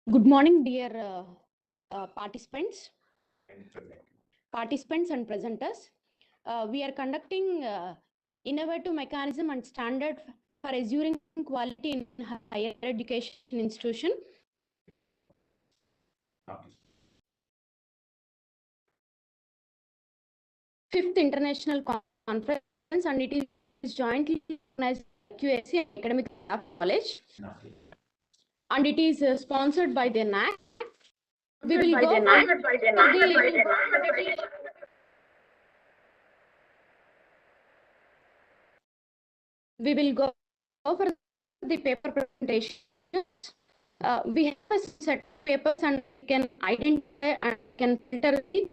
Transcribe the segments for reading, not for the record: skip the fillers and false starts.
Good morning, dear participants and presenters. We are conducting innovative mechanism and standard for assuring quality in higher education institution. Fifth International Conference, and it is jointly organized by IAQHEI Academic Staff College, and it is sponsored by the NAC. We will go for the paper presentation. We have a set of papers and we can identify and can filter the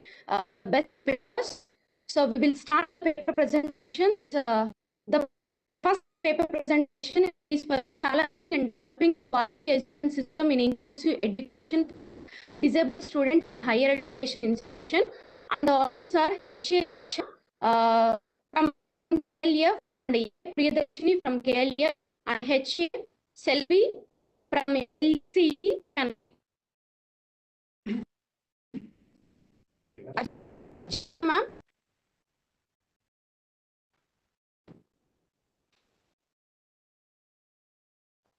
best papers. So we will start paper presentations. The first paper presentation is for challenge in developing quality education system in inclusive education disabled students in higher education institution, and also from KLF and Priyadarshini from KLF and HA Selvi from LCE and ma'am.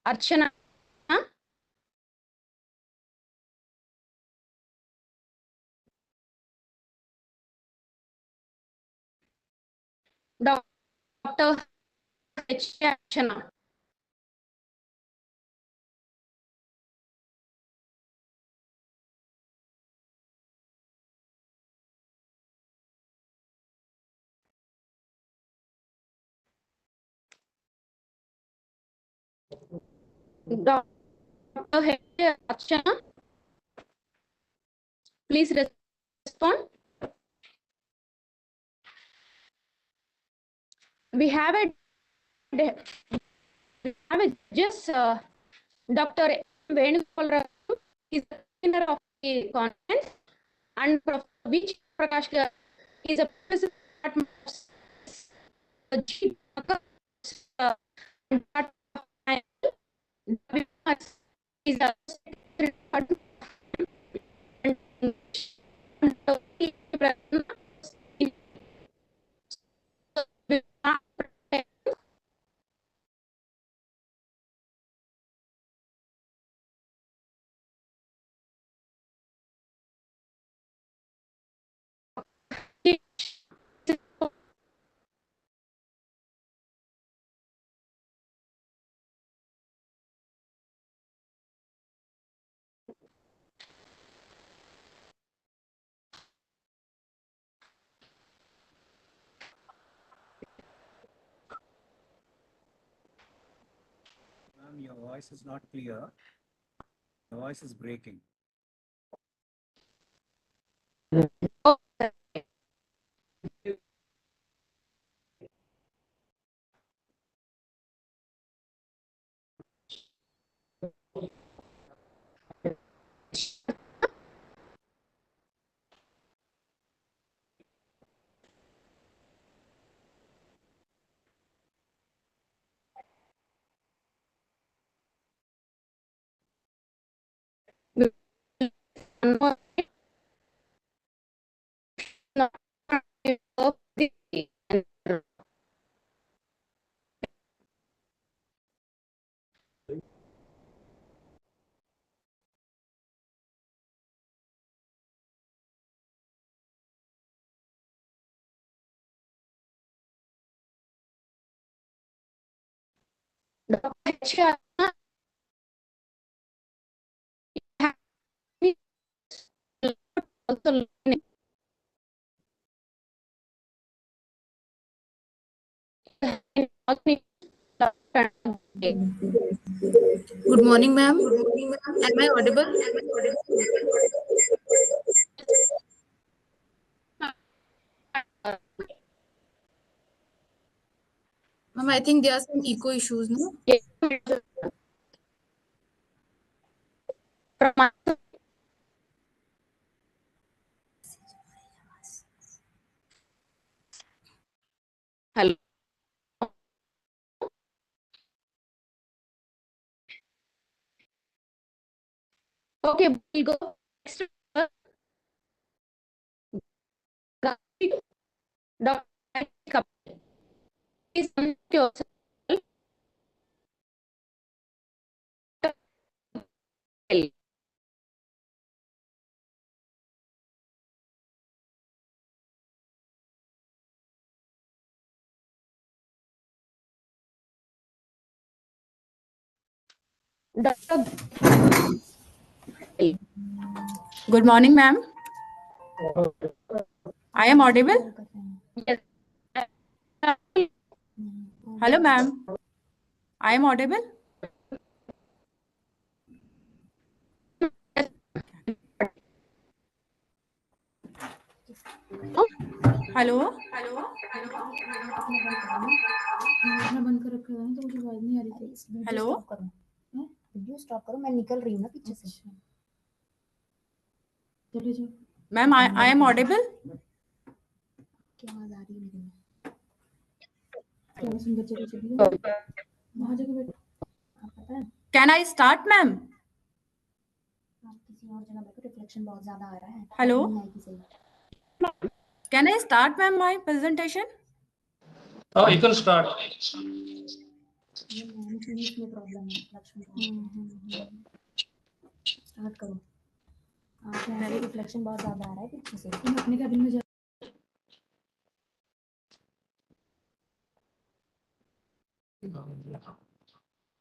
Archana. Dr. H. Archana. Dr. H. Archana, please respond. We have just Dr. Venugopal is the winner of the conference, and Professor Vijay Prakash is a professor at is a Your voice is not clear. Your voice is breaking. Oh. Good morning, ma'am. Am I audible? Ma'am, I think there are some echo issues, no? Hello. Okay, we'll go next. Dr. Kapil. Please unmute yourself. Dr. Good morning, ma'am. I am audible? Yes. Hello, ma'am. I am audible? Hello hello video stop करो, मैं निकल रही हूँ ना पीछे से। Ma'am I am audible क्या आवाज आ रही है मेरे में? आप पता है कैन आई स्टार्ट मैम आप किसी और जगह बैठो, रिफ्लेक्शन बहुत ज्यादा आ रहा है। हेलो नहीं आएगी सही। Can I start ma'am my presentation Oh, you can start. ये मैम की इसमें प्रॉब्लम है, लक्ष्मी स्टार्ट करो। आप यहाँ पे रिफ्लेक्शन बहुत ज्यादा आ रहा है पीछे से। तुम अपने कैबिन में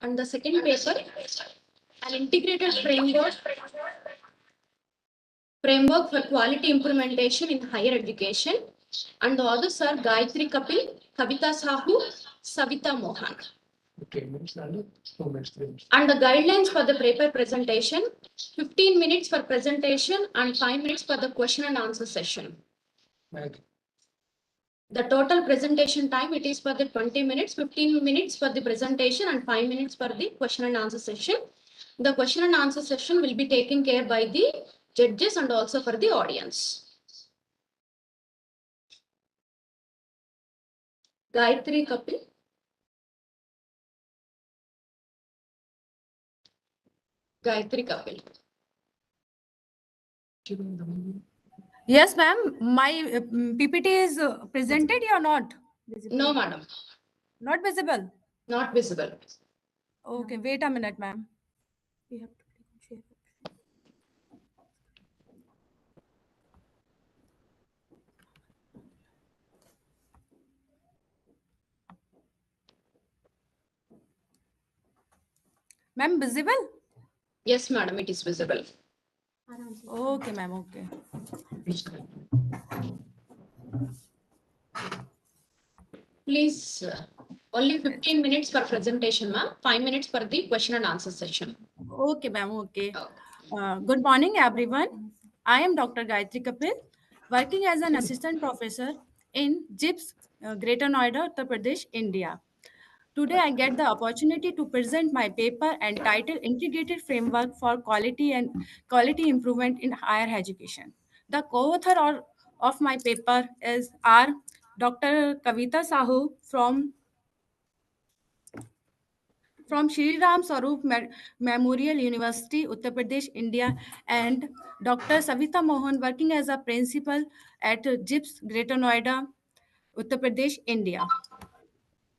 And the second paper, an integrated framework for quality implementation in higher education. And the authors are Gayatri Kapil, Kavita Sahu, Savita Mohan. 3 minutes, 2 minutes, 3 minutes. And the guidelines for the paper presentation, 15 minutes for presentation and 5 minutes for the question and answer session. Right. The total presentation time, it is for the 20 minutes, 15 minutes for the presentation and 5 minutes for the question and answer session. The question and answer session will be taken care by the judges and also for the audience. Gayatri Kapil. Gayatri Kapil. yes ma'am my ppt is presented or not No, madam. not visible Not visible. okay wait a minute ma'am we have to click on share option. ma'am visible Yes, madam, it is visible. आराम से। okay ma'am okay Please, only 15 minutes for presentation, ma'am. 5 minutes for the question and answer session. okay ma'am okay Oh. good morning everyone I am Dr. Gayatri Kapil working as an assistant professor in JIPS Greater Noida Uttar Pradesh India. Today, I get the opportunity to present my paper entitled Integrated Framework for Quality Improvement in Higher Education. The co-author of my paper are Dr. Kavita Sahu from Shri Ram Swaroop Memorial University, Uttar Pradesh, India, and Dr. Savita Mohan working as a principal at JIPS Greater Noida, Uttar Pradesh, India.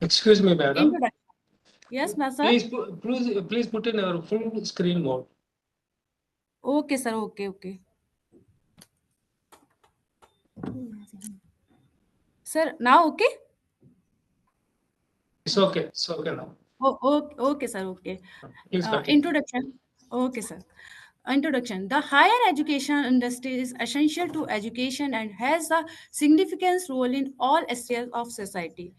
Excuse me, madam. Introduction. Yes, ma'am, sir. Please put in our full screen mode. Okay, sir. Okay. Sir, now okay? It's okay. It's okay now. Okay, sir. Okay. Please continue. Introduction. Okay, sir. Introduction. The higher education industry is essential to education and has a significant role in all aspects of society.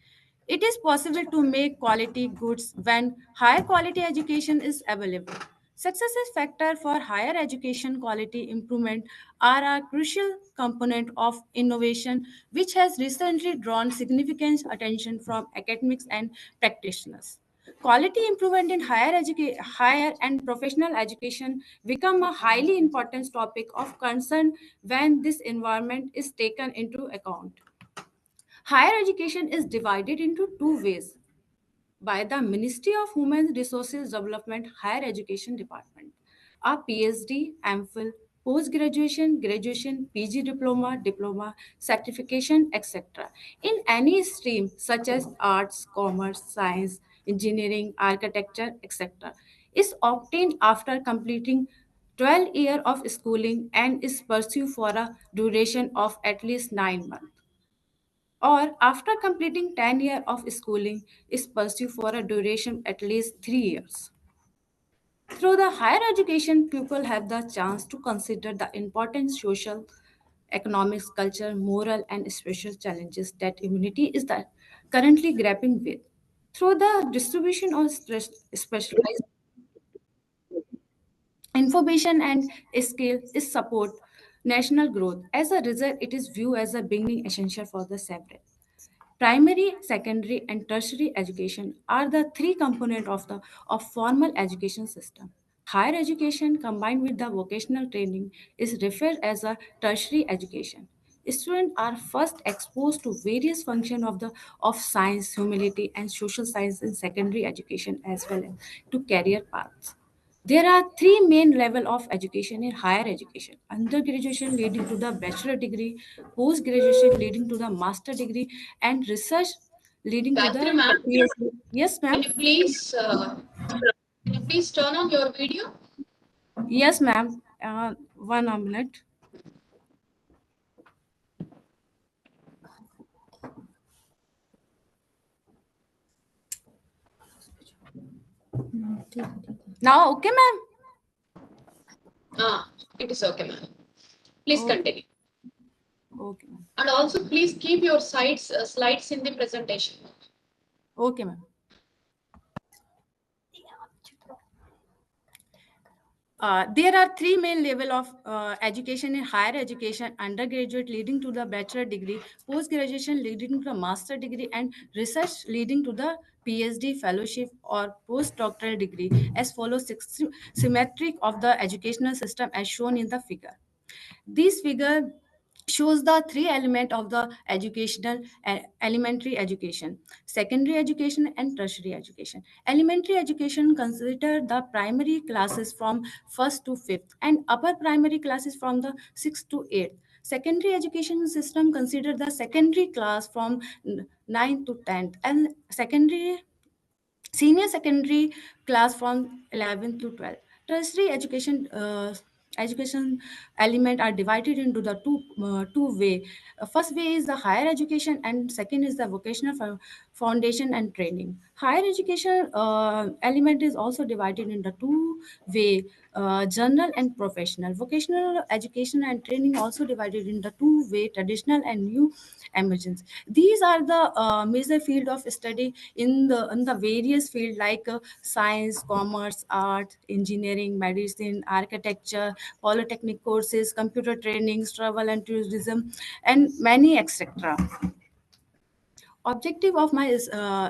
It is possible to make quality goods when higher quality education is available. Success factor for higher education quality improvement are a crucial component of innovation, which has recently drawn significant attention from academics and practitioners. Quality improvement in higher and professional education become a highly important topic of concern when this environment is taken into account. Higher education is divided into two ways by the Ministry of Human Resources Development Higher Education Department. A PhD, MPhil, post-graduation, graduation, PG diploma, diploma, certification, etc. in any stream such as arts, commerce, science, engineering, architecture, etc. is obtained after completing 12 years of schooling and is pursued for a duration of at least 9 months, or after completing 10 years of schooling is pursued for a duration at least 3 years. Through the higher education, people have the chance to consider the important social, economics, culture, moral, and spiritual challenges that humanity is currently grappling with. Through the distribution of specialized information and skill is support national growth. As a result, it is viewed as a beginning essential for the several. Primary, secondary, and tertiary education are the three components of formal education system. Higher education combined with the vocational training is referred as a tertiary education. Students are first exposed to various functions of science, humanity, and social science in secondary education as well as to career paths. There are three main levels of education in higher education. Undergraduation leading to the bachelor degree, post-graduation leading to the master degree, and research leading to Gayatri the ma'am, PhD. Yes, ma'am. can you please turn on your video? Yes, ma'am. One minute. Now, okay, ma'am. It is okay, ma'am. Please Okay. continue. Okay, ma'am. And also, please keep your slides in the presentation. Okay, ma'am. There are three main level of education in higher education: undergraduate leading to the bachelor degree, post-graduation leading to the master degree, and research leading to the PhD fellowship or postdoctoral degree, as follows symmetric of the educational system as shown in the figure. This figure shows the three element of the educational elementary education, secondary education, and tertiary education. Elementary education consider the primary classes from 1st to 5th and upper primary classes from the 6th to 8th. Secondary education system consider the secondary class from 9th to 10th, and senior secondary class from 11th to 12th. Tertiary education element are divided into the two way. First way is the higher education, and second is the vocational foundation and training. Higher education element is also divided into two way, general and professional. Vocational education and training also divided into two way, traditional and new emergence. These are the major field of study in the various field like science, commerce, art, engineering, medicine, architecture, polytechnic courses, computer trainings, travel and tourism, and many etc. Objective of my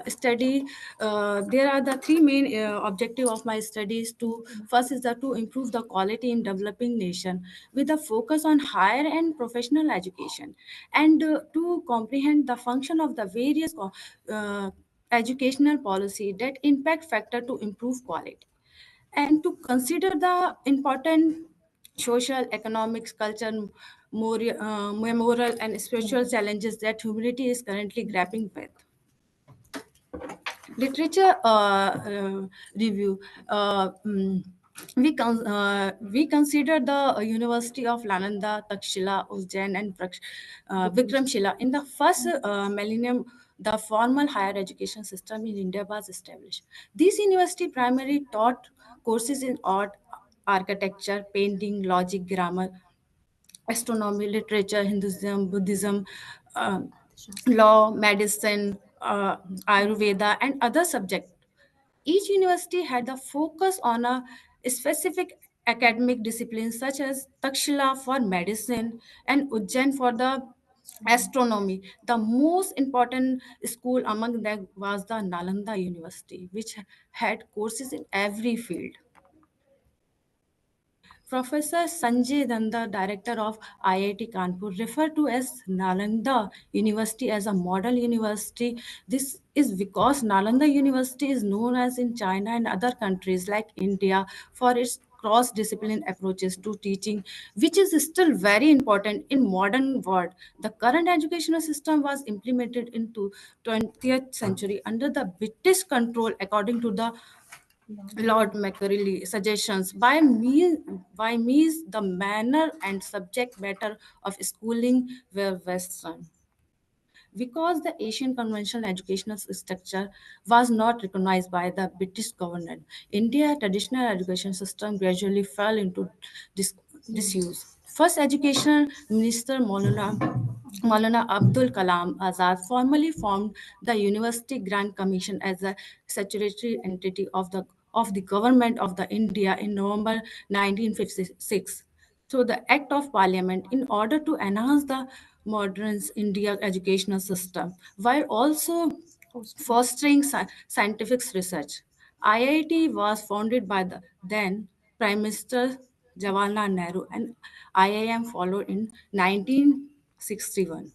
study, there are the three main objective of my studies. To first is that to improve the quality in developing nation with a focus on higher and professional education, and to comprehend the function of the various educational policy that impact factor to improve quality, and to consider the important social, economics, culture, moral, and spiritual challenges that humanity is currently grappling with. Literature review. We consider the University of Nalanda, Takshila, Ujjain, and Vikramshila. In the first millennium, the formal higher education system in India was established. This university primarily taught courses in art, architecture, painting, logic, grammar, astronomy, literature, Hinduism, Buddhism, law, medicine, uh, Ayurveda, and other subjects. Each university had the focus on a specific academic discipline such as Takshila for medicine and Ujjain for the astronomy. The most important school among them was the Nalanda University, which had courses in every field. Professor Sanjay Danda, director of IIT Kanpur, referred to as Nalanda University as a model university. This is because Nalanda University is known as in China and other countries like India for its cross-discipline approaches to teaching, which is still very important in modern world. The current educational system was implemented into 20th century under the British control according to the Lord Macaulay suggestions by means the manner and subject matter of schooling were Western. Because the Asian conventional educational structure was not recognized by the British government, India's traditional education system gradually fell into disuse. First Education Minister Maulana Abdul Kalam Azad formally formed the University Grant Commission as a statutory entity of the government of the India in November 1956 through the Act of Parliament in order to enhance the modern India educational system while also fostering scientific research. IIT was founded by the then Prime Minister Jawaharlal Nehru and IIM followed in 1961.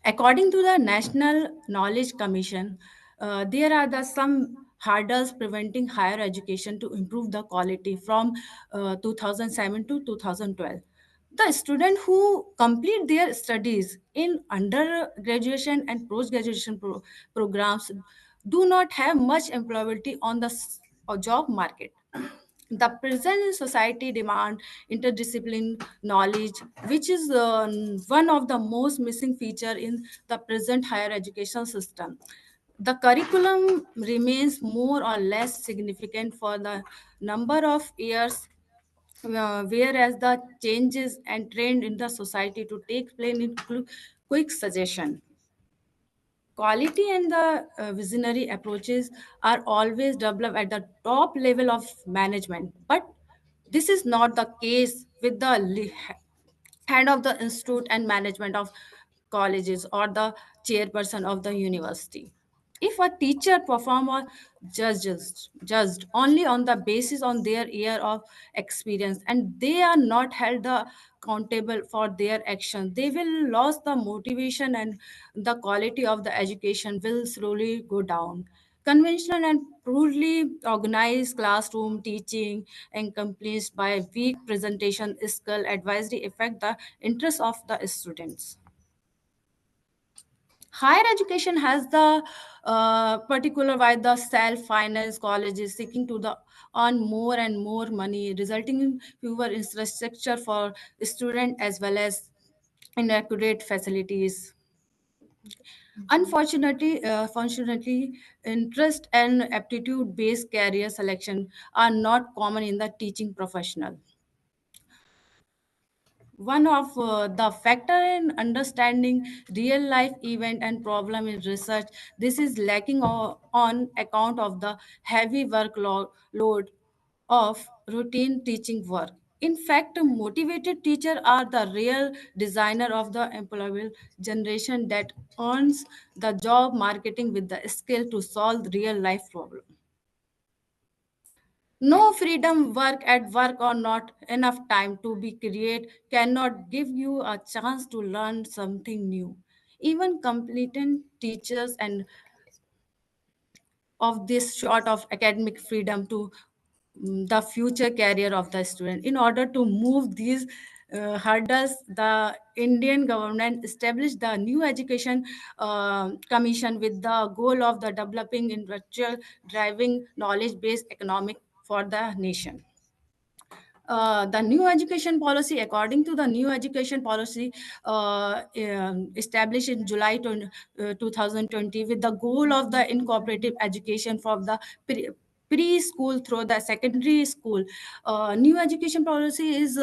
According to the National Knowledge Commission, there are some hurdles preventing higher education to improve the quality from 2007 to 2012. The students who complete their studies in undergraduation and post-graduation programs do not have much employability on the job market. The present society demand interdisciplinary knowledge, which is one of the most missing feature in the present higher education system. The curriculum remains more or less significant for the number of years, whereas the changes and trend in the society to take place in quick suggestion. Quality and the visionary approaches are always developed at the top level of management, but this is not the case with the head of the institute and management of colleges or the chairperson of the university. If a teacher perform or judged only on the basis on their year of experience and they are not held accountable for their action, they will lose the motivation and the quality of the education will slowly go down. Conventional and poorly organized classroom teaching and complaints by weak presentation skill advisory affect the interest of the students. Higher education has the particular why the self-finance colleges seeking to the earn more and more money, resulting in fewer infrastructure for student as well as inaccurate facilities. Unfortunately, interest and aptitude-based career selection are not common in the teaching professional. One of the factor in understanding real life event and problem in research, this is lacking on account of the heavy workload load of routine teaching work. In fact, motivated teachers are the real designer of the employable generation that earns the job marketing with the skill to solve real life problem. No freedom, work at work or not enough time to be create cannot give you a chance to learn something new. Even competent teachers and of this sort of academic freedom to the future career of the student. In order to move these hurdles, the Indian government established the new education commission with the goal of the developing intellectual driving knowledge-based economic for the nation. The new education policy, according to the new education policy established in July 2020 with the goal of the incorporative education for the preschool through the secondary school. New education policy is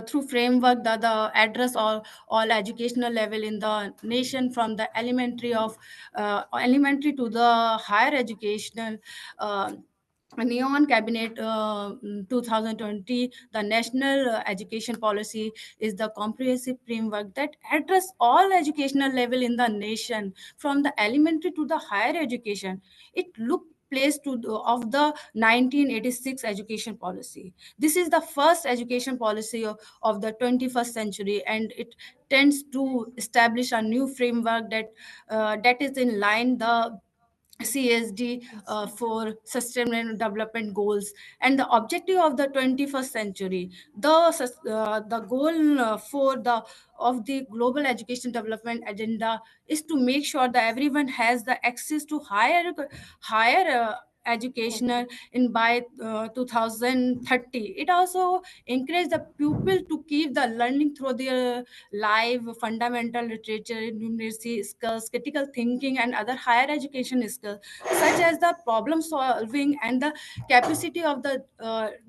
through framework that the address all educational level in the nation, from the elementary to the higher educational. Neon Cabinet 2020, the National Education Policy is the comprehensive framework that address all educational level in the nation, from the elementary to the higher education. It look place of the 1986 education policy. This is the first education policy of the 21st century, and it tends to establish a new framework that is in line the CSD for Sustainable Development Goals and the objective of the 21st century. The goal for the global education development agenda is to make sure that everyone has the access to higher educational in by 2030. It also encourages the pupil to keep the learning through their live fundamental literature, numeracy skills, critical thinking, and other higher education skills, such as the problem solving and the capacity of the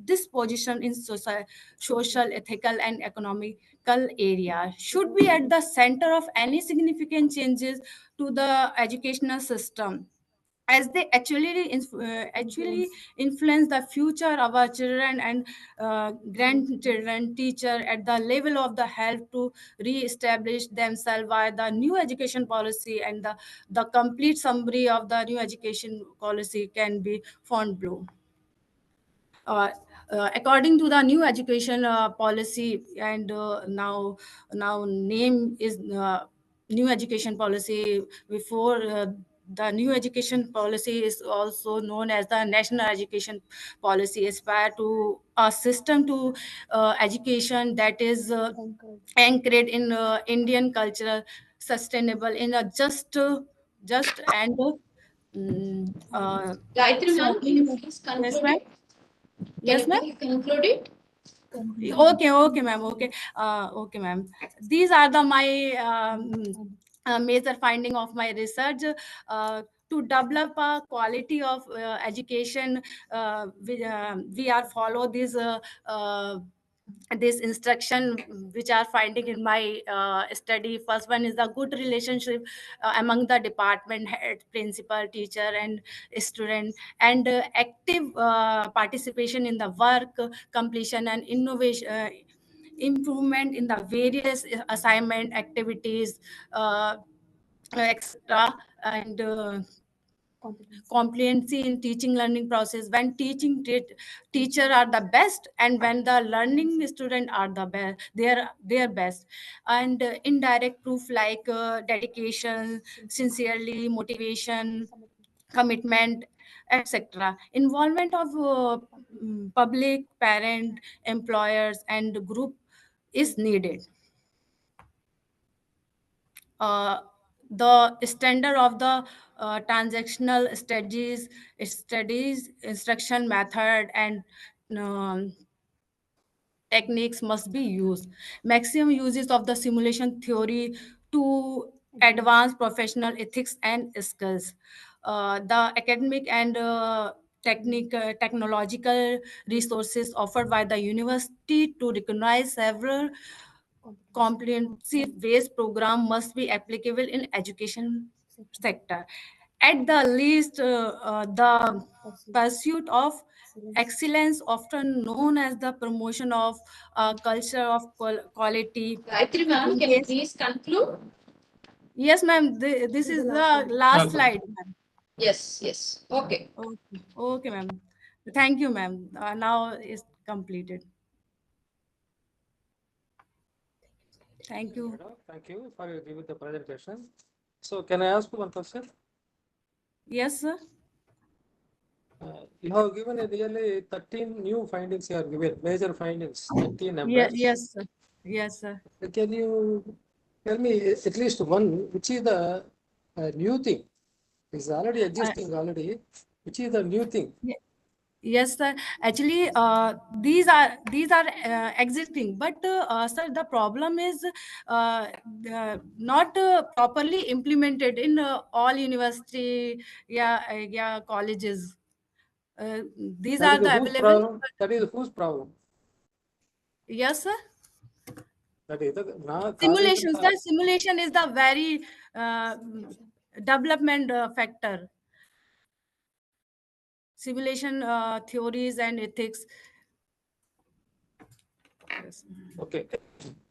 disposition in social, ethical, and economical area should be at the center of any significant changes to the educational system, as they actually influence the future of our children and grandchildren. Teacher at the level of the help to re-establish themselves via the new education policy, and the complete summary of the new education policy can be found below. According to the new education policy, and now name is new education policy. Before the new education policy is also known as the national education policy, aspire to a system to education that is anchored in Indian culture, sustainable in a just and Gayatri so ma'am, can you please yes conclude ma'am. it? Can Yes you ma'am. please conclude it? Okay ma'am. Okay ma'am. These are the my major finding of my research. To develop a quality of education, we are follow this instruction which are finding in my study. First one is the good relationship among the department head, principal, teacher, and student, and active participation in the work completion and innovation, improvement in the various assignment activities, etc. And competency in teaching learning process, when teacher are the best, and when the learning student are the best, their best. And indirect proof like dedication, sincerely motivation, commitment, etc. Involvement of public, parent, employers, and group is needed. The standard of the transactional studies, instruction method, and um, techniques must be used. Maximum uses of the simulation theory to advance professional ethics and skills. The academic and technological resources offered by the university to recognize several comprehensive-based program must be applicable in education sector. At the least, the pursuit of excellence, often known as the promotion of culture of quality. Gayatri ma'am, can you Yes, please conclude? yes, ma'am. This is the last slide, ma'am. Yes. Okay. Okay, ma'am. Thank you, ma'am. Now it's completed. Thank you. Thank you for giving the presentation. So can I ask you one question? Yes, sir. You have given a nearly 13 new findings you have given, major findings, 13 numbers. Yes, sir. Yes, sir. Can you tell me at least one, which is the new thing? It's already existing already. Which is the new thing? Yes, sir. Actually, these are existing, but sir, the problem is not properly implemented in all university, colleges. These That are is the the whose available. problem? That is whose problem? Yes, sir. Simulation, sir. Simulation is the very development factor. Simulation theories and ethics. Yes. Okay.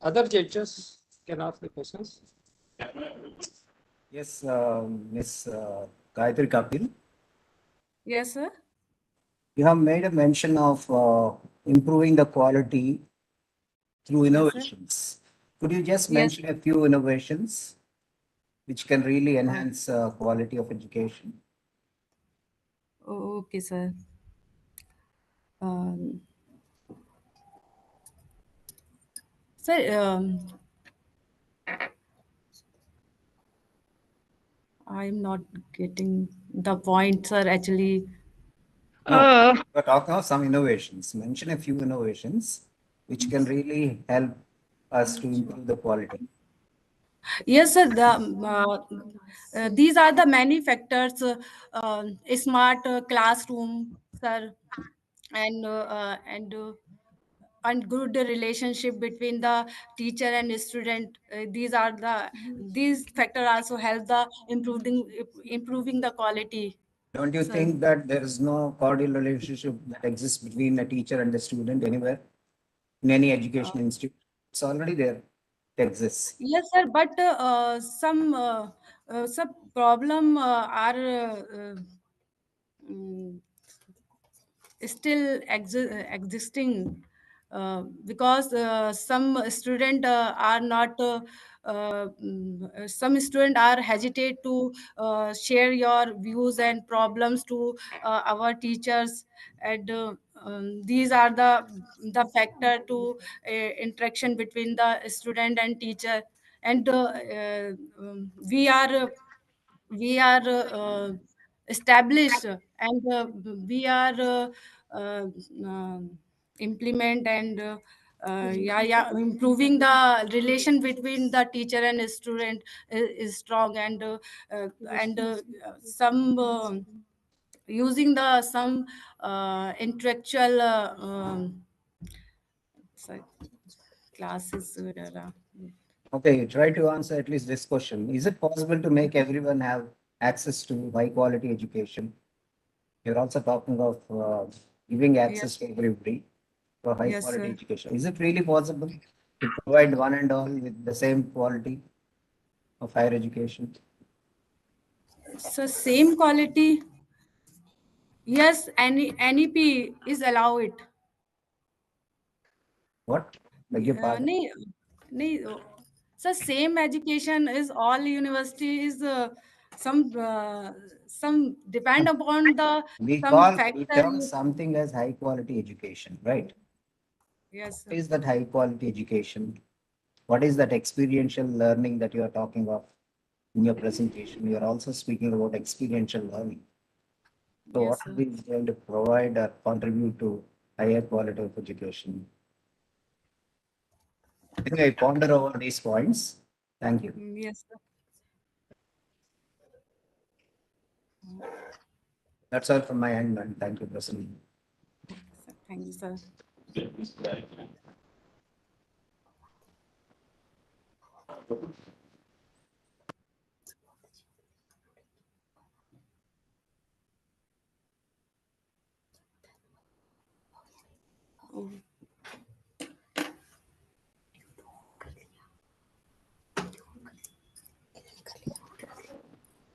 Other judges can ask the questions. Yes, Miss Gayatri Kapil, Yes, sir. you have made a mention of improving the quality through innovations. Could you just Yes. mention a few innovations which can really enhance quality of education? Okay, sir. Um, sir, I'm not getting the point, sir. Actually, No, we're talking of some innovations. Mention a few innovations which can really help us to improve the quality. yes, sir. These are the many factors. Smart classroom, sir, and and good relationship between the teacher and student. These factors also help the improving the quality, Don't you sir. think that there is no cordial relationship that exists between a teacher and the student anywhere in any education institute? It's already there. It exists. Yes, sir. But some problem are mm, still existing because some student are not some student are hesitate to share your views and problems to our teachers, and these are the factor to interaction between the student and teacher, and we are established, and we are uh, um, implement and improving the relation between the teacher and student is strong, and some using the some intellectual sorry, classes. Okay, try to answer at least this question. Is it possible to make everyone have access to high quality education? You're also talking of giving access Yes, to everybody for high yes, quality sir. education. Is it really possible to provide one and all with the same quality of higher education? So same quality. Yes, any NEP is allowed. What? Beg your pardon? नहीं नहीं sir, same education is all universities. Some depend upon the some We factor. term something as high quality education, right? Yes, sir. What is that high quality education? What is that experiential learning that you are talking of in your presentation? You are also speaking about experiential learning. So what Yes, are sir. we going to provide or contribute to higher quality of education? I think I ponder over these points. Thank you. Yes, sir. That's all from my end, and thank you, President. Thank you, sir.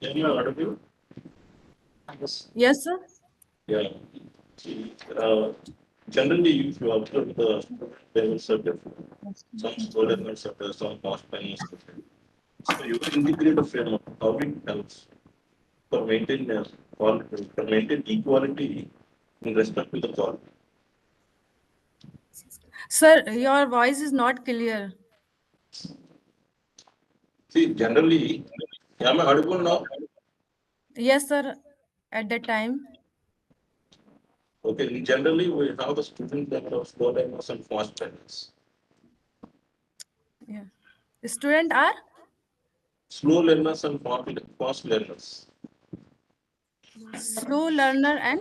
Can you audible? Yes, sir. Yeah. Generally, if you observe the levels of different, some slow levels of some fast levels of different. So you can integrate a framework, how it helps for maintain quality, for maintain equality in respect to the quality. Sir, your voice is not clear. See, generally, am I audible now? Yes, sir. At that time. Okay, generally we have the student that are slow learners and fast learners. Yeah. Student are Slow learners and fast learners. slow learner and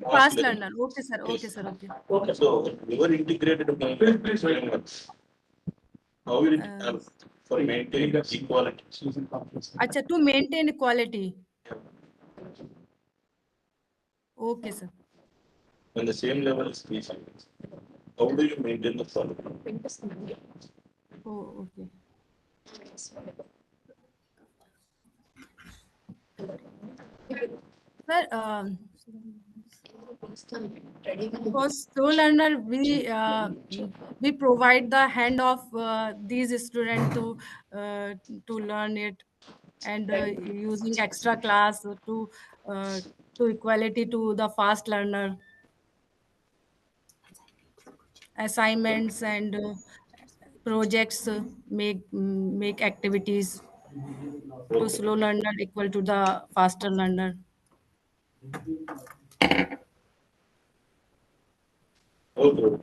Fast fast learners. learner. Okay, sir. Okay, Yes. sir. Okay. So we were integrated frameworks. How will it help for maintaining equality? Acha, to maintain equality. Okay, sir. When the same level is reached, how do you maintain the quality? Oh, okay. Sir, for slow learner, we provide the hand of these students to learn it, and using extra class to equality to the fast learner, assignments and projects, make activities to slow learner equal to the faster learner. Okay.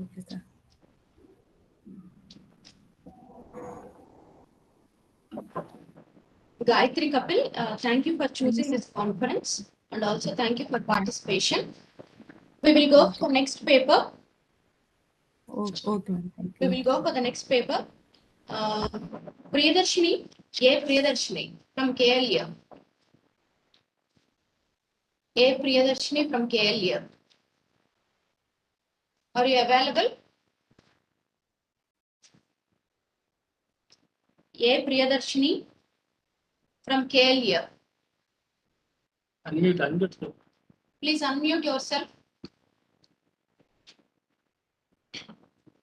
Okay, sir. Gayatri Kapil, thank you for choosing this conference and also thank you for participation. We will go for next paper. Okay, ma'am. Thank We you. will go for the next paper. Priyadarshini, A. Priyadarshini from KLE. A. Priyadarshini from KLE. Are you available? A. Priyadarshini from KLE. Unmute. Please unmute yourself.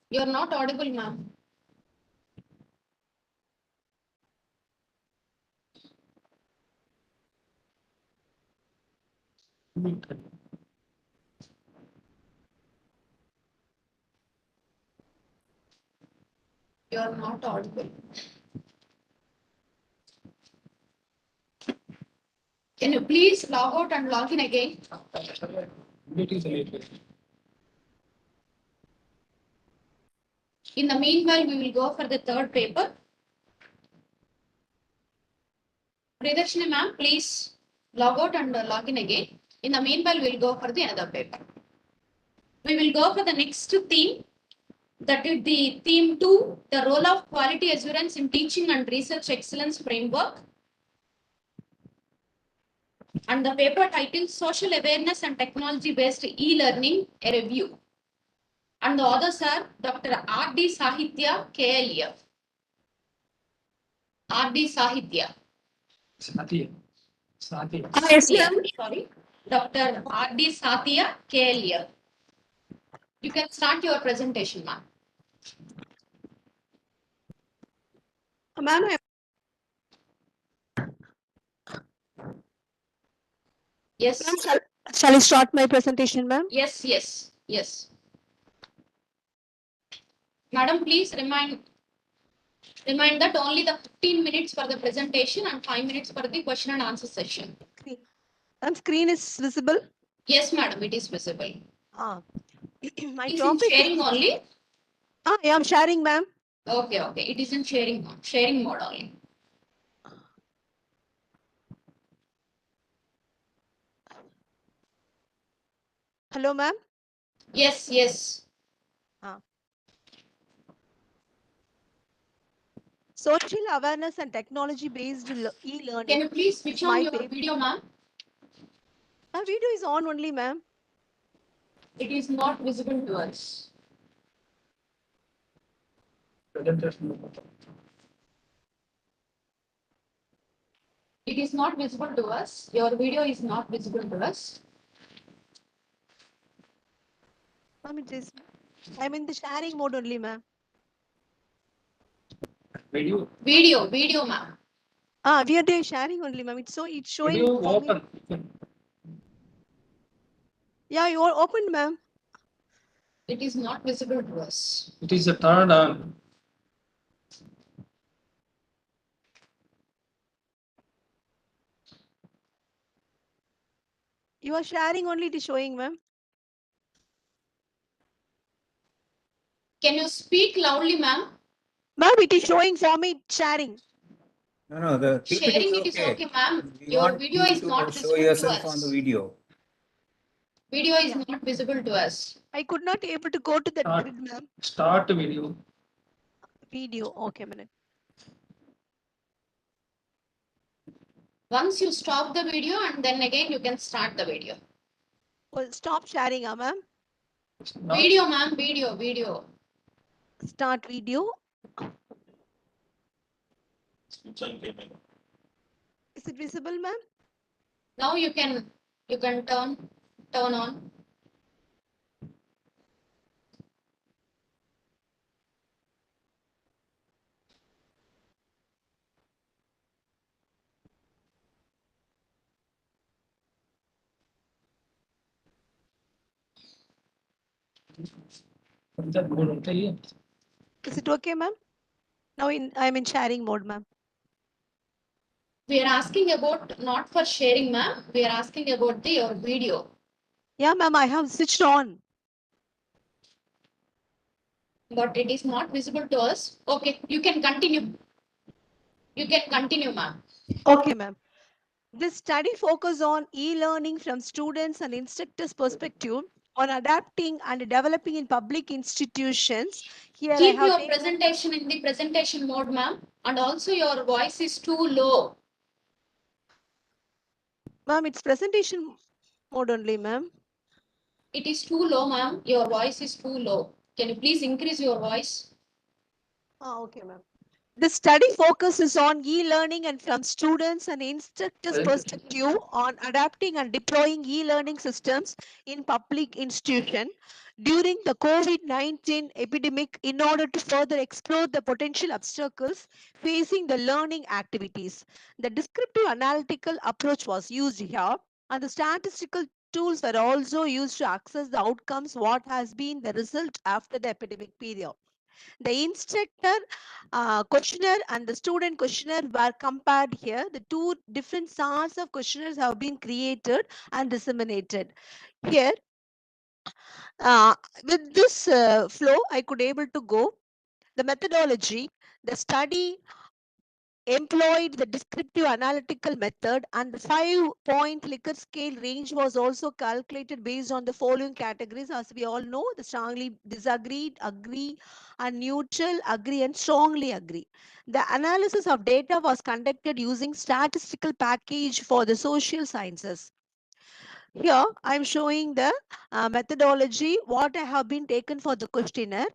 You are not audible, ma'am. You are not audible. Can you please log out and log in again? In the meanwhile, we will go for the third paper. Priyadarshini ma'am, please log out and log in again. In the meanwhile, we will go for the another paper. We will go for the next theme. That is the theme 2, the role of quality assurance in teaching and research excellence framework. And the paper title, Social Awareness and Technology-Based E-Learning, a Review. And the authors are Dr. R.D. Sahithya, KLE. R.D. Sahithya. Satya. Yes, sorry. Dr. R.D. Sahithya, KLE. You can start your presentation, ma'am. Ma'am, Yes. shall I start my presentation, ma'am? Yes. Madam, please remind that only the 15 minutes for the presentation and 5 minutes for the question and answer session. Ma'am, screen is visible? Yes, madam, it is visible. My It is in topic sharing is... only. Yeah, I'm sharing, ma'am. Okay. It is in sharing mode only. Hello, ma'am. Yes. Social awareness and technology-based e-learning. Can you please switch on your video, ma'am? My video is on only, ma'am. It is not visible to us. It is not visible to us. Your video is not visible to us. Ma'am, I'm in the sharing mode only, ma'am. Video, ma'am. We are doing sharing only, ma'am. It's showing. Open. Yeah, you are opened, ma'am. It is not visible to us. It is turned on. You are sharing only, it is showing, ma'am. Can you speak loudly, ma'am? Ma'am, it is showing for me sharing. No, the PPT Sharing is it is okay. okay, ma'am. We Your want video you is to not show visible to yourself on the us. video. Video is not visible to us. I could not able to go to that grid, ma'am. Start video. Video. Okay, minute. Once you stop the video and then again you can start the video. Well, stop sharing, ma'am. Video, ma'am, video. Start video. Is it visible, ma'am? Now you can turn on. Is it okay, ma'am? Now I'm in sharing mode, ma'am. We are asking about not for sharing, ma'am. We are asking about your video. Yeah, ma'am, I have switched on. But it is not visible to us. Okay, you can continue. You can continue, ma'am. Okay, ma'am. This study focuses on e-learning from students and instructors' perspective on adapting and developing in public institutions. Here I Keep have your taken... presentation in the presentation mode, ma'am. And also your voice is too low. Ma'am, it's presentation mode only, ma'am. It is too low, ma'am. Your voice is too low. Can you please increase your voice? Okay, ma'am. The study focuses on e-learning and from students and instructors' perspective on adapting and deploying e-learning systems in public institution during the COVID-19 epidemic in order to further explore the potential obstacles facing the learning activities. The descriptive analytical approach was used here, and the statistical tools were also used to access the outcomes, what has been the result after the epidemic period. The instructor questionnaire and the student questionnaire were compared here. The two different sorts of questionnaires have been created and disseminated. Here, with this flow, I could able to go. The methodology, the study employed the descriptive analytical method, and the 5-point Likert scale range was also calculated based on the following categories. As we all know, the strongly disagreed, agree, and neutral, agree, and strongly agree. The analysis of data was conducted using statistical package for the social sciences. Here, I'm showing the methodology, what I have been taken for the questionnaire.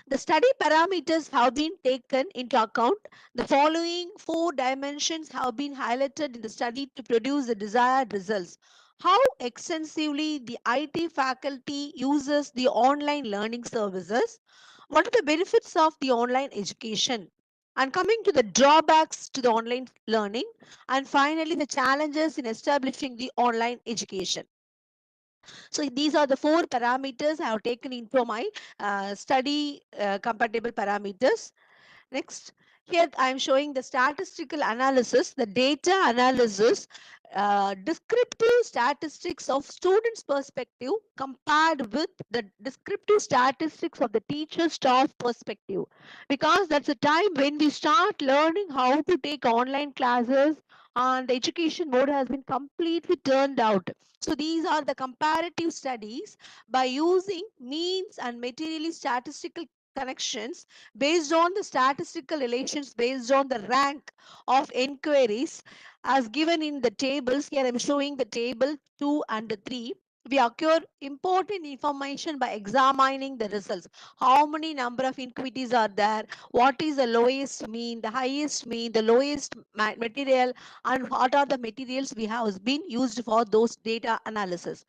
The study parameters have been taken into account. The following 4 dimensions have been highlighted in the study to produce the desired results. How extensively the IT faculty uses the online learning services. What are the benefits of the online education? And coming to the drawbacks to the online learning. And finally, the challenges in establishing the online education. So these are the 4 parameters I have taken into my study compatible parameters. Next, here I am showing the statistical analysis, the data analysis, descriptive statistics of students' perspective compared with the descriptive statistics of the teacher staff perspective. Because that's the time when we start learning how to take online classes and the education mode has been completely turned out. So these are the comparative studies by using means and materially statistical connections based on the statistical relations based on the rank of inquiries as given in the tables. Here I'm showing the table 2 and 3. We acquire important information by examining the results. How many number of inquiries are there? What is the lowest mean, the highest mean, the lowest material, and what are the materials we have been used for those data analysis.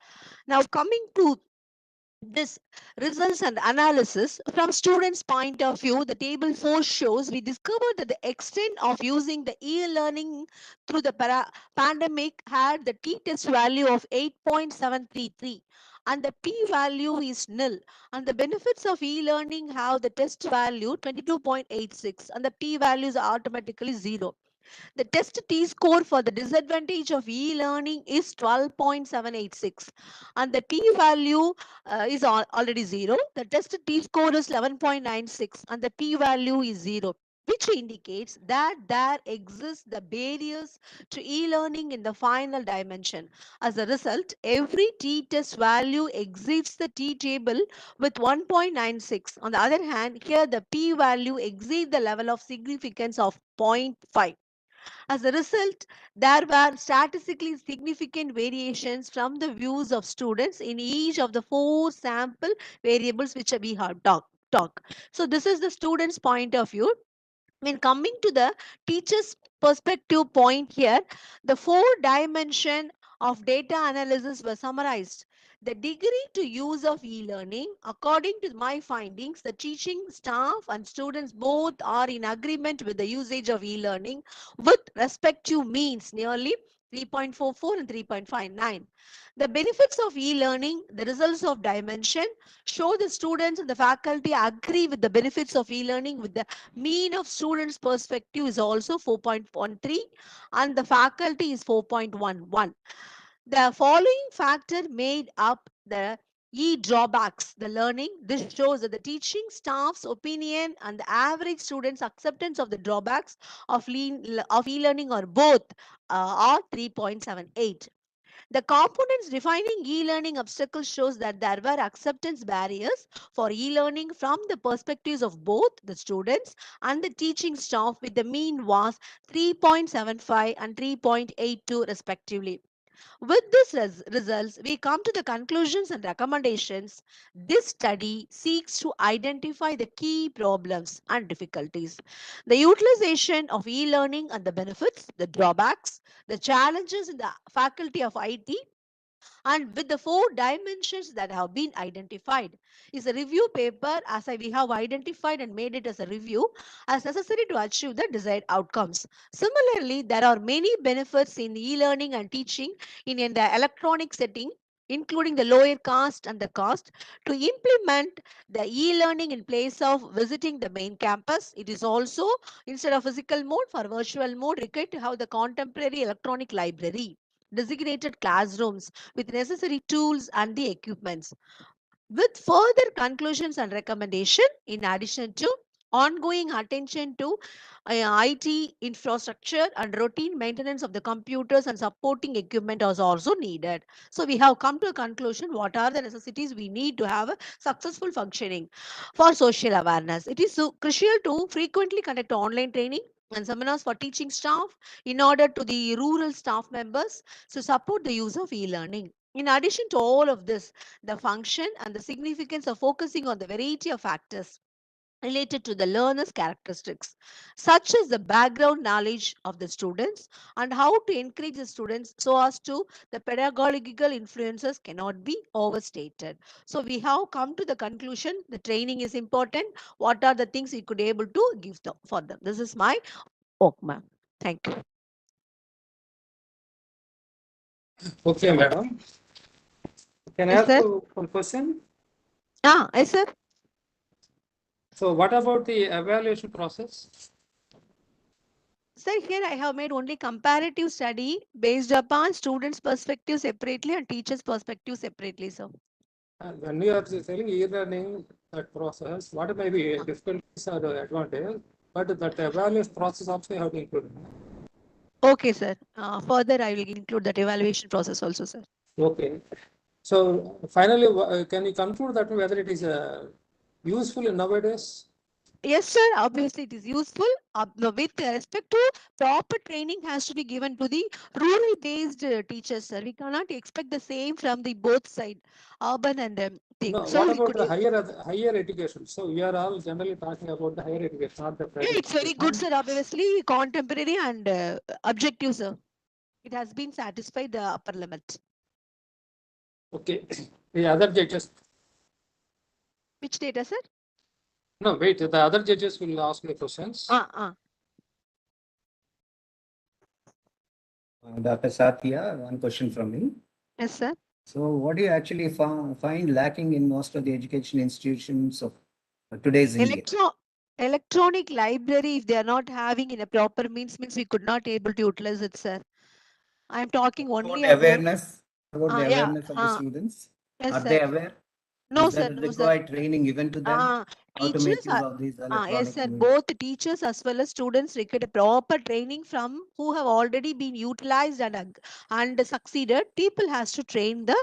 Now coming to this results and analysis from students' point of view, the table 4 shows we discovered that the extent of using the e-learning through the pandemic had the t-test value of 8.733 and the p-value is nil, and the benefits of e-learning have the test value 22.86 and the p-value is automatically 0. The test t-score for the disadvantage of e-learning is 12.786 and the p-value is already 0. The test t-score is 11.96 and the p-value is 0. which indicates that there exist the barriers to e-learning in the final dimension. As a result, every t-test value exceeds the t-table with 1.96. On the other hand, here the p-value exceeds the level of significance of 0.5. As a result, there were statistically significant variations from the views of students in each of the 4 sample variables which we have talked. So this is the student's point of view. When coming to the teacher's perspective point here, the 4 dimension of data analysis were summarized. The degree to use of e-learning, according to my findings, the teaching staff and students both are in agreement with the usage of e-learning with respective means nearly 3.44 and 3.59. The benefits of e-learning, the results of dimension show the students and the faculty agree with the benefits of e-learning with the mean of students perspective is also 4.13 and the faculty is 4.11. The following factor made up the drawbacks the learning. This shows that the teaching staff's opinion and the average student's acceptance of the drawbacks of e-learning are both are 3.78. The components defining e-learning obstacles shows that there were acceptance barriers for e-learning from the perspectives of both the students and the teaching staff, with the mean was 3.75 and 3.82 respectively. With these results, we come to the conclusions and recommendations. This study seeks to identify the key problems and difficulties, the utilization of e-learning and the benefits, the drawbacks, the challenges in the faculty of IT, and with the 4 dimensions that have been identified. Is a review paper as we have identified and made it as a review as necessary to achieve the desired outcomes. Similarly, there are many benefits in e-learning and teaching in the electronic setting, including the lower cost and the cost to implement the e-learning in place of visiting the main campus. It is also, instead of physical mode, for virtual mode required to have the contemporary electronic library, designated classrooms with necessary tools and the equipments. With further conclusions and recommendation, in addition to ongoing attention to IT infrastructure and routine maintenance of the computers and supporting equipment is also needed. So we have come to a conclusion what are the necessities we need to have a successful functioning for social awareness. It is so crucial to frequently conduct online training and seminars for teaching staff in order to the rural staff members to support the use of e-learning. In addition to all of this, the function and the significance of focusing on the variety of factors related to the learner's characteristics, such as the background knowledge of the students and how to encourage the students so as to the pedagogical influences cannot be overstated. So we have come to the conclusion the training is important. What are the things we could able to give for them? This is my ma'am. Thank you. Okay, madam. Can I Yes, ask sir. you one question? Yes, sir. So what about the evaluation process? Sir, here I have made only comparative study based upon students' perspective separately and teachers' perspective separately, sir. And when you are saying e-learning, that process, what may be difficulties or the advantage, but that evaluation process also you have to include. Okay, sir. Further, I will include that evaluation process also, sir. Okay. So finally, can you conclude that whether it is useful in nowadays? Yes, sir. Obviously, it is useful. With respect to proper training has to be given to the rural-based teachers, sir. We cannot expect the same from the both side, urban and thing. No, So what we about could. the higher education? So we are all generally talking about the higher education, not the Yeah, private it's very good, education. sir. Obviously, contemporary and objective, sir. It has been satisfied the upper limit. Okay. The other judges. Which data, sir? No, wait. The other judges will ask me questions. Dr. Satya, one question from me. Yes, sir. So what do you actually find lacking in most of the education institutions of today's India? Electronic library, if they are not having in a proper means we could not able to utilize it, sir. I am talking only About about awareness, about the yeah, awareness of the students. yes, Are sir. they aware? No, Is sir. there No, sir. required training given to them? How to Teachers make use are, of these yes, electronic sir. means? Both teachers as well as students require a proper training from who have already been utilized and succeeded. People has to train the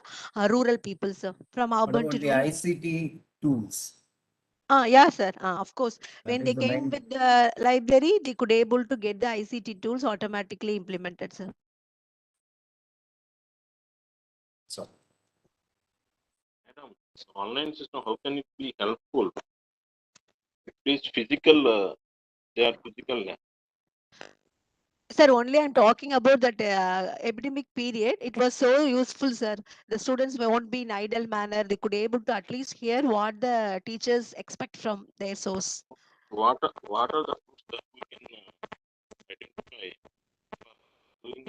rural people, sir, from What urban to about the rural. ICT tools? Yeah, sir. Of course. That When is they the came main. with the library, they could able to get the ICT tools automatically implemented, sir. So, Madam, online system, how can it be helpful? It is physical, they are physical. Sir, only I'm talking about that epidemic period. It was so useful, sir. The students won't be in idle manner. They could able to at least hear what the teachers expect from their source. What are the tools that we can identify for doing?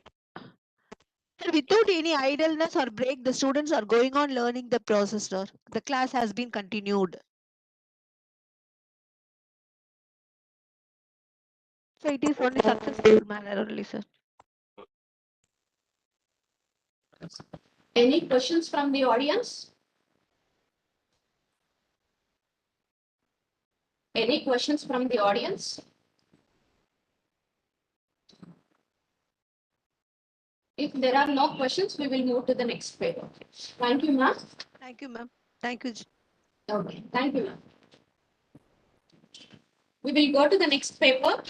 Sir, without any idleness or break, the students are going on learning the process, sir. The class has been continued. So it is only successful manner only, sir. Any questions from the audience? Any questions from the audience? If there are no questions, we will move to the next paper. Thank you, ma'am. Thank you, ma'am. Thank you. Okay, thank you, ma'am. We will go to the next paper.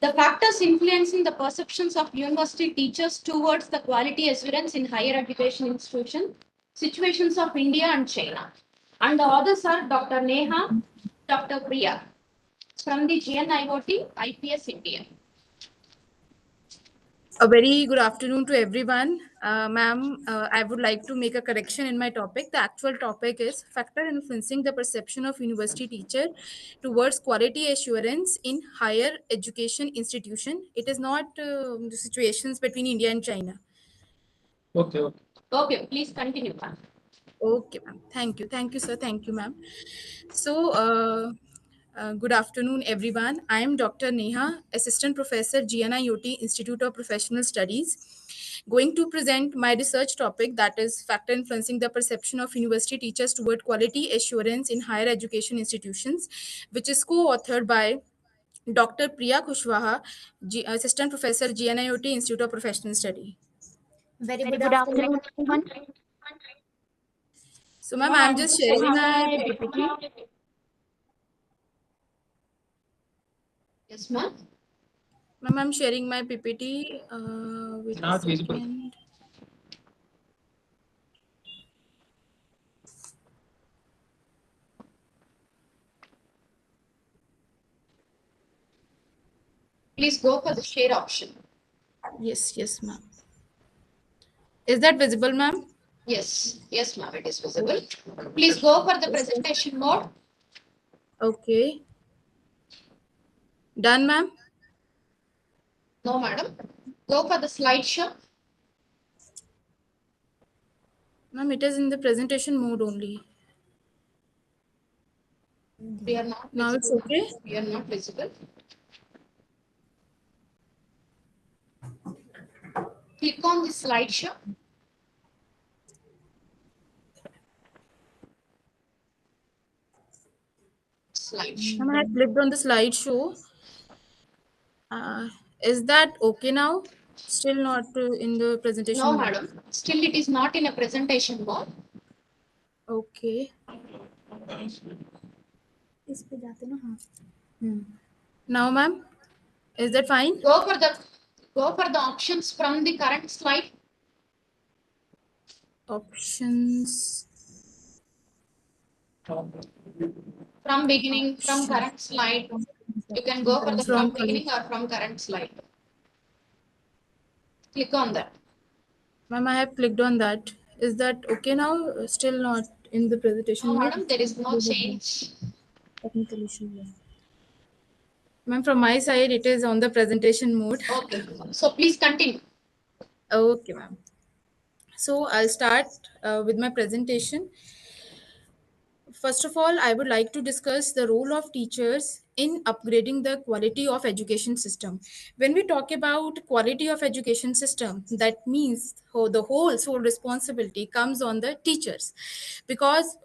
The factors influencing the perceptions of university teachers towards the quality assurance in higher education institution, situations of India and China. And the authors are Dr. Neha, Dr. Priya from the GNIOT IPS India. A very good afternoon to everyone. Ma'am, I would like to make a correction in my topic. The actual topic is factor influencing the perception of university teacher towards quality assurance in higher education institution. It is not the situations between India and China. Okay. Okay, please continue, ma'am. Okay, ma'am. Thank you. Thank you, sir. Thank you, ma'am. So, good afternoon, everyone. I am Dr. Neha, Assistant Professor, GNIOT Institute of Professional Studies, going to present my research topic, that is factor influencing the perception of university teachers toward quality assurance in higher education institutions, which is co-authored by Dr. Priya Kushwaha, Assistant Professor, GNIOT Institute of Professional Study. Very good afternoon, everyone. So, ma'am, I'm just sharing my PPT. Yes, ma'am. Ma'am, I'm sharing my PPT. Wait Not a visible. second. Please go for the share option. Yes, ma'am. Is that visible, ma'am? Yes, ma'am, it is visible. Please go for the presentation mode. Okay. Done, ma'am? No, madam. Go for the slideshow. Ma'am, it is in the presentation mode only. We are not Now it's visible. okay? We are not visible. Click on the slideshow. Slideshow. Ma'am, I have clicked on the slideshow. Is that okay now? Still not in the presentation No, mode. madam. Still, it is not in a presentation mode. Okay. इस पे जाते ना हाँ Now, ma'am, is that fine? Go for the options from the current slide. Options. From beginning, from current slide. You can go for the from beginning or from current slide. Click on that. Ma'am, I have clicked on that. Is that okay now? Still not in the presentation No, mode? madam, there is no change. technical issue है Ma'am, from my side, it is on the presentation mode. Okay. So please continue. Okay, ma'am. So I'll start with my presentation. First of all, I would like to discuss the role of teachers in upgrading the quality of education system. When we talk about quality of education system, that means the whole sole responsibility comes on the teachers, because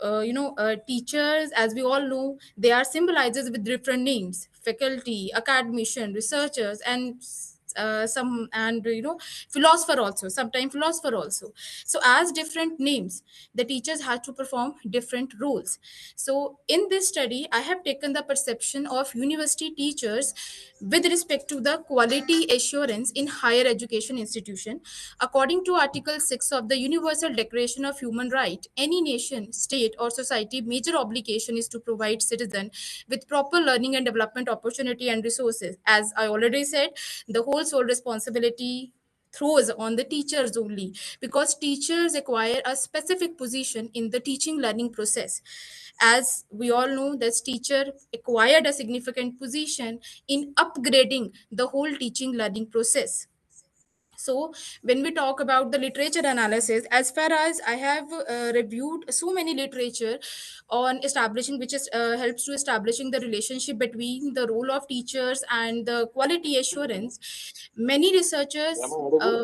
teachers, as we all know, they are symbolizes with different names: faculty, academician, researchers, and some, and philosopher also, sometimes philosopher also. So as different names, the teachers had to perform different roles. So in this study, I have taken the perception of university teachers with respect to the quality assurance in higher education institution. According to article 6 of the universal declaration of human rights, any nation, state, or society major obligation is to provide citizen with proper learning and development opportunity and resources. As I already said, the whole sole responsibility throws on the teachers only, because teachers acquire a specific position in the teaching learning process. As we all know, this teacher acquired a significant position in upgrading the whole teaching learning process. So when we talk about the literature analysis, as far as I have reviewed so many literature on establishing, which is helps to establishing the relationship between the role of teachers and the quality assurance, many researchers uh,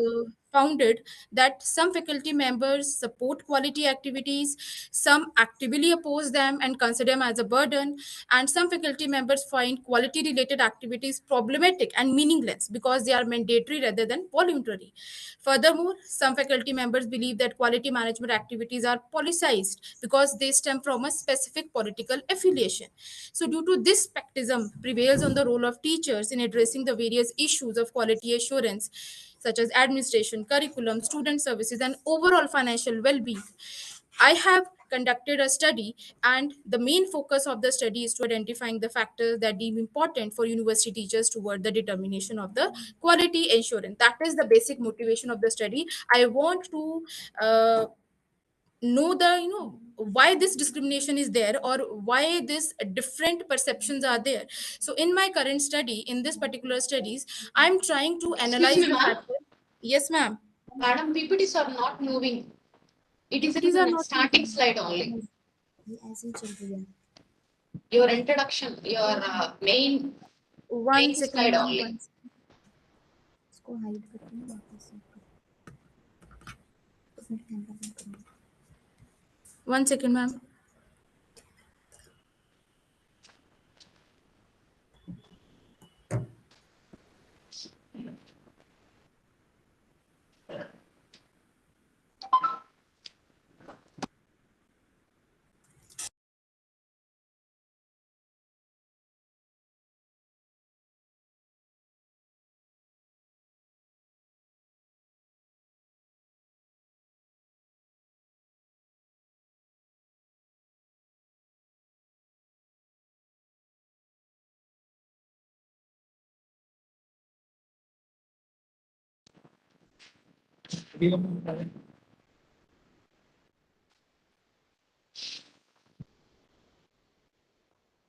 founded that some faculty members support quality activities, some actively oppose them and consider them as a burden, and some faculty members find quality related activities problematic and meaningless because they are mandatory rather than voluntary. Furthermore, some faculty members believe that quality management activities are politicized because they stem from a specific political affiliation. So due to this spectrism prevails on the role of teachers in addressing the various issues of quality assurance, such as administration, curriculum, student services, and overall financial well-being. I have conducted a study, and the main focus of the study is to identifying the factors that deem important for university teachers toward the determination of the quality assurance. That is the basic motivation of the study. I want to know the why this discrimination is there, or why this different perceptions are there. So in my current study, in this particular studies, I'm trying to Excuse analyze me, the ma'am. factor. Yes, ma'am. Madam, PPTs are not moving. It is These are in not starting slide only. ऐसे ही चल रही है Your introduction, your main one main second slide ma'am, only. इसको hide करके ना वापस save कर उसमें कैमरा बंद करना 1 second ma'am.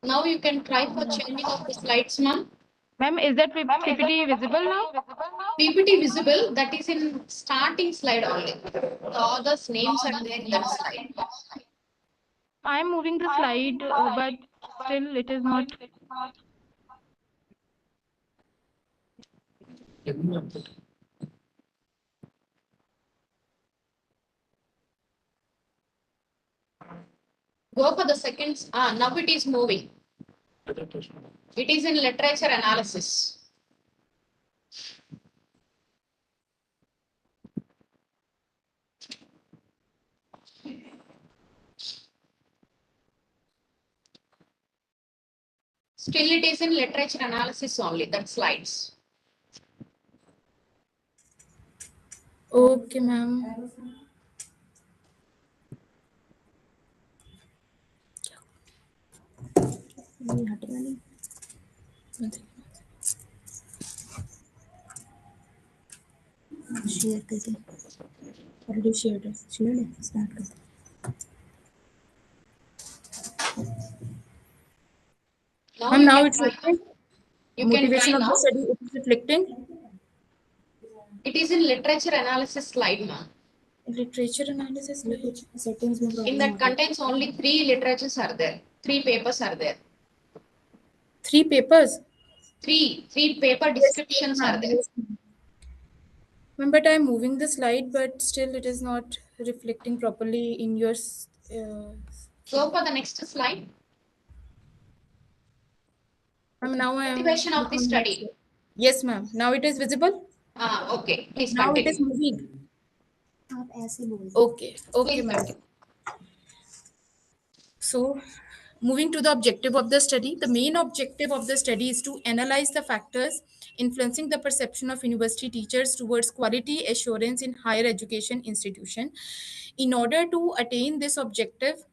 Now you can try for changing of the slides, ma'am. Ma'am, is that PPT visible now? PPT visible, that is in starting slide only. The others' names are there in that slide. I am moving the slide, but still it is not. Go for the seconds. Now it is moving. It is in literature analysis. Still it is in literature analysis only, that slides. Okay, ma'am. ये हटेगा नहीं share करके already share है start करते Ma'am, now can it's try. reflecting. You can Motivation try of now. the study, it is reflecting. It is in literature analysis slide, ma'am. Literature analysis. Settings में In problem that होगा. contains only 3 literatures are there. 3 papers are there. 3 papers. 3 paper descriptions are there. Yes, ma'am, but I'm moving the slide, but still it is not reflecting properly in your. Go for the next slide. Ma'am, now I am. Motivation of the study. Yes, ma'am. Now it is visible. Okay. Please Now continue. it is moving. आप ऐसे बोल. Okay. Okay, Please ma'am. continue. So, moving to the objective of the study, the main objective of the study is to analyze the factors influencing the perception of university teachers towards quality assurance in higher education institution. In order to attain this objective,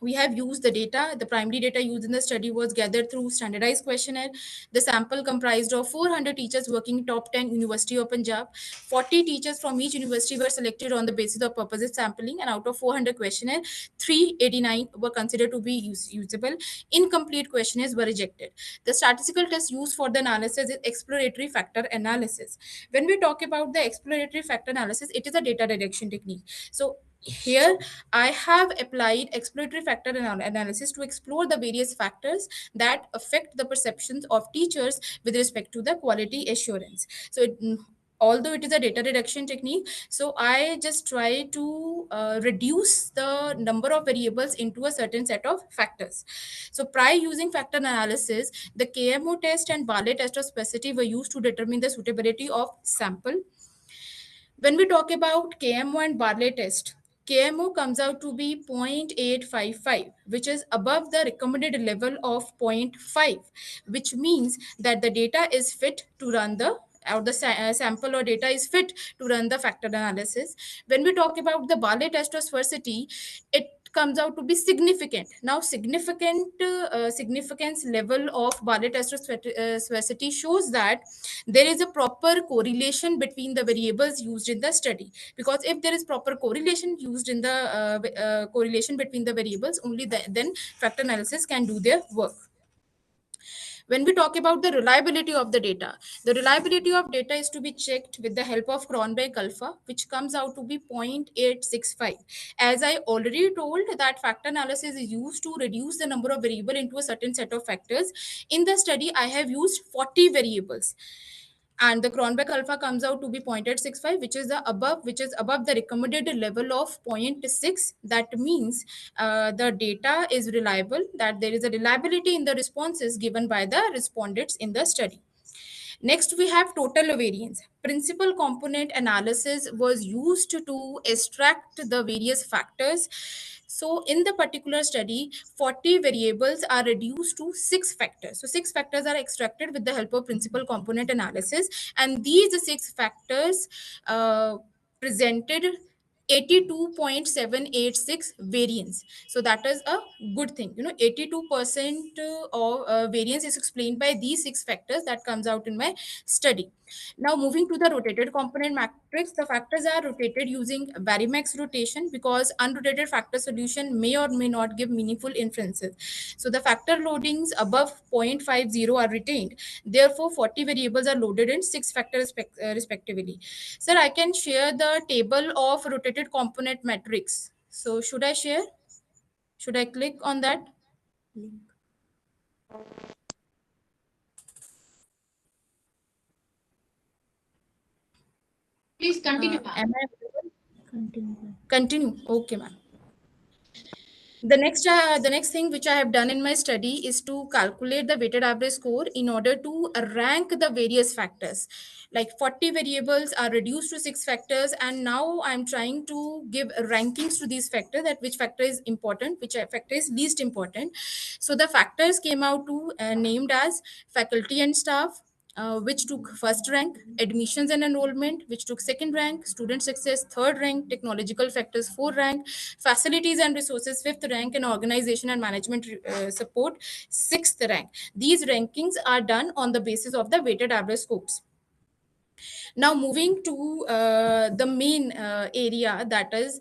we have used the data. The primary data used in the study was gathered through standardized questionnaire. The sample comprised of 400 teachers working in top 10 University of Punjab. 40 teachers from each university were selected on the basis of purposive sampling, and out of 400 questionnaire, 389 were considered to be usable. Incomplete questionnaires were rejected. The statistical test used for the analysis is exploratory factor analysis. When we talk about the exploratory factor analysis, it is a data reduction technique. So here I have applied exploratory factor analysis to explore the various factors that affect the perceptions of teachers with respect to the quality assurance. So although it is a data reduction technique, so I just try to reduce the number of variables into a certain set of factors. So prior using factor analysis, the KMO test and Barley test of specificity were used to determine the suitability of sample. When we talk about KMO and Barley test, KMO comes out to be 0.855, which is above the recommended level of zero point 0.5, which means that the data is fit to run the sample or data is fit to run the factor analysis. When we talk about the Barley test of sphericity, it comes out to be significant. Now, significance level of Barley test of sphericity shows that there is a proper correlation between the variables used in the study, because if there is proper correlation used in the correlation between the variables, only then factor analysis can do their work. When we talk about the reliability of the reliability of data is to be checked with the help of Cronbach alpha, which comes out to be 0.865. As I already told, that factor analysis is used to reduce the number of variable into a certain set of factors. In the study, I have used 40 variables, and the Cronbach alpha comes out to be 0.865, which is above the recommended level of 0.6. That means the data is reliable, that there is a reliability in the responses given by the respondents in the study. Next, we have total variance. Principal component analysis was used to extract the various factors. So in the particular study, 40 variables are reduced to 6 factors. So 6 factors are extracted with the help of principal component analysis. And these 6 factors presented 82.786 variance. So that is a good thing. 82% of variance is explained by these 6 factors that comes out in my study. Now, moving to the rotated component matrix, the factors are rotated using Varimax rotation, because unrotated factor solution may or may not give meaningful inferences. So the factor loadings above 0.50 are retained. Therefore, 40 variables are loaded in 6 factors respectively. Sir, I can share the table of rotated component matrix. So should I share? Should I click on that? Link. Please continue, ma'am. Am I Continue. continue? Okay, ma'am. The next thing which I have done in my study is to calculate the weighted average score in order to rank the various factors. Like 40 variables are reduced to 6 factors, and now I'm trying to give rankings to these factors, that which factor is important, which factor is least important. So the factors came out to named as faculty and staff, which took first rank, admissions and enrollment, which took second rank, student success third rank, technological factors fourth rank, facilities and resources fifth rank, and organization and management support sixth rank. These rankings are done on the basis of the weighted average scores. Now, moving to the main area, that is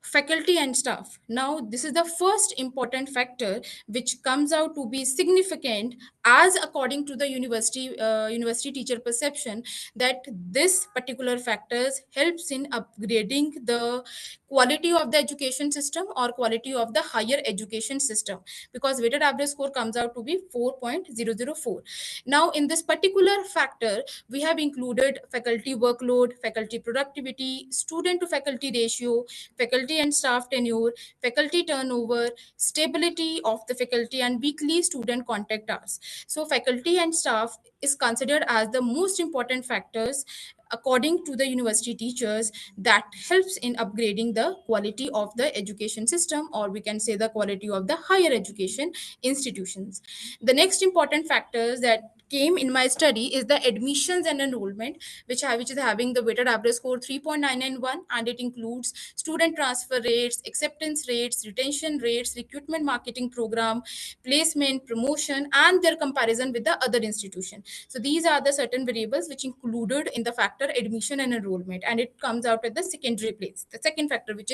faculty and staff. Now, this is the first important factor which comes out to be significant as according to the university teacher perception, that this particular factors helps in upgrading the quality of the education system or quality of the higher education system, because weighted average score comes out to be 4.004. Now in this particular factor, we have included faculty workload, faculty productivity, student to faculty ratio, faculty and staff tenure, faculty turnover, stability of the faculty, and weekly student contact hours. So faculty and staff is considered as the most important factors according to the university teachers, that helps in upgrading the quality of the education system, or we can say the quality of the higher education institutions. The next important factors that came in my study is the admissions and enrollment, which is having the weighted average score 3.991, and it includes student transfer rates, acceptance rates, retention rates, recruitment marketing program, placement, promotion, and their comparison with the other institution. So these are the certain variables which included in the factor admission and enrollment, and it comes out at the secondary place. The second factor, which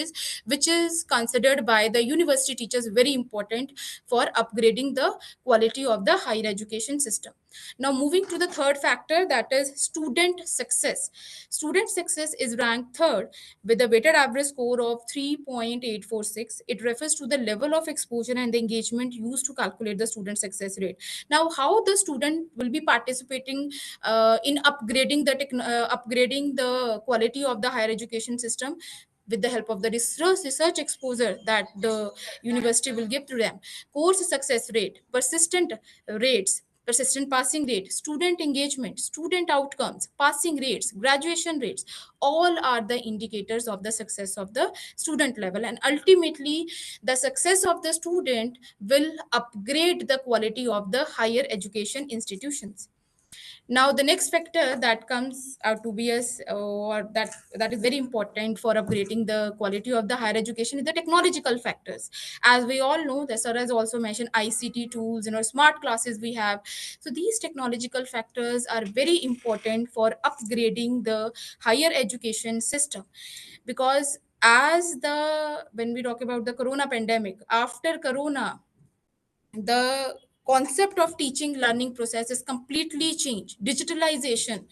is considered by the university teachers very important for upgrading the quality of the higher education system. Now moving to the third factor, that is student success. Student success is ranked third with a weighted average score of 3.846. It refers to the level of exposure and the engagement used to calculate the student success rate. Now how the student will be participating in upgrading the quality of the higher education system, with the help of the research exposure that the university will give to them. Course success rate, persistent passing rate, student engagement, student outcomes, passing rates, graduation rates, all are the indicators of the success of the student level. And ultimately, the success of the student will upgrade the quality of the higher education institutions. Now the next factor that comes out to be as or that is very important for upgrading the quality of the higher education is the technological factors. As we all know, the sir has also mentioned ICT tools, smart classes we have. So these technological factors are very important for upgrading the higher education system, because as the when we talk about the corona pandemic, after corona, the concept of teaching learning process is completely changed. Digitalization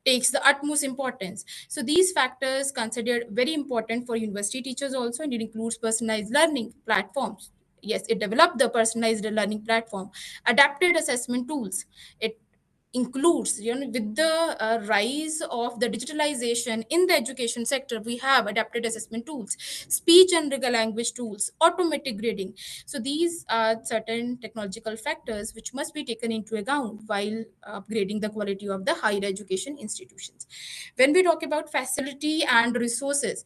takes the utmost importance. So these factors considered very important for university teachers also, and it includes personalized learning platforms. Yes, it developed the personalized learning platform, adapted assessment tools. It includes, with the rise of the digitalization in the education sector, we have adapted assessment tools, speech and language tools, automatic grading. So these are certain technological factors which must be taken into account while upgrading the quality of the higher education institutions. When we talk about facility and resources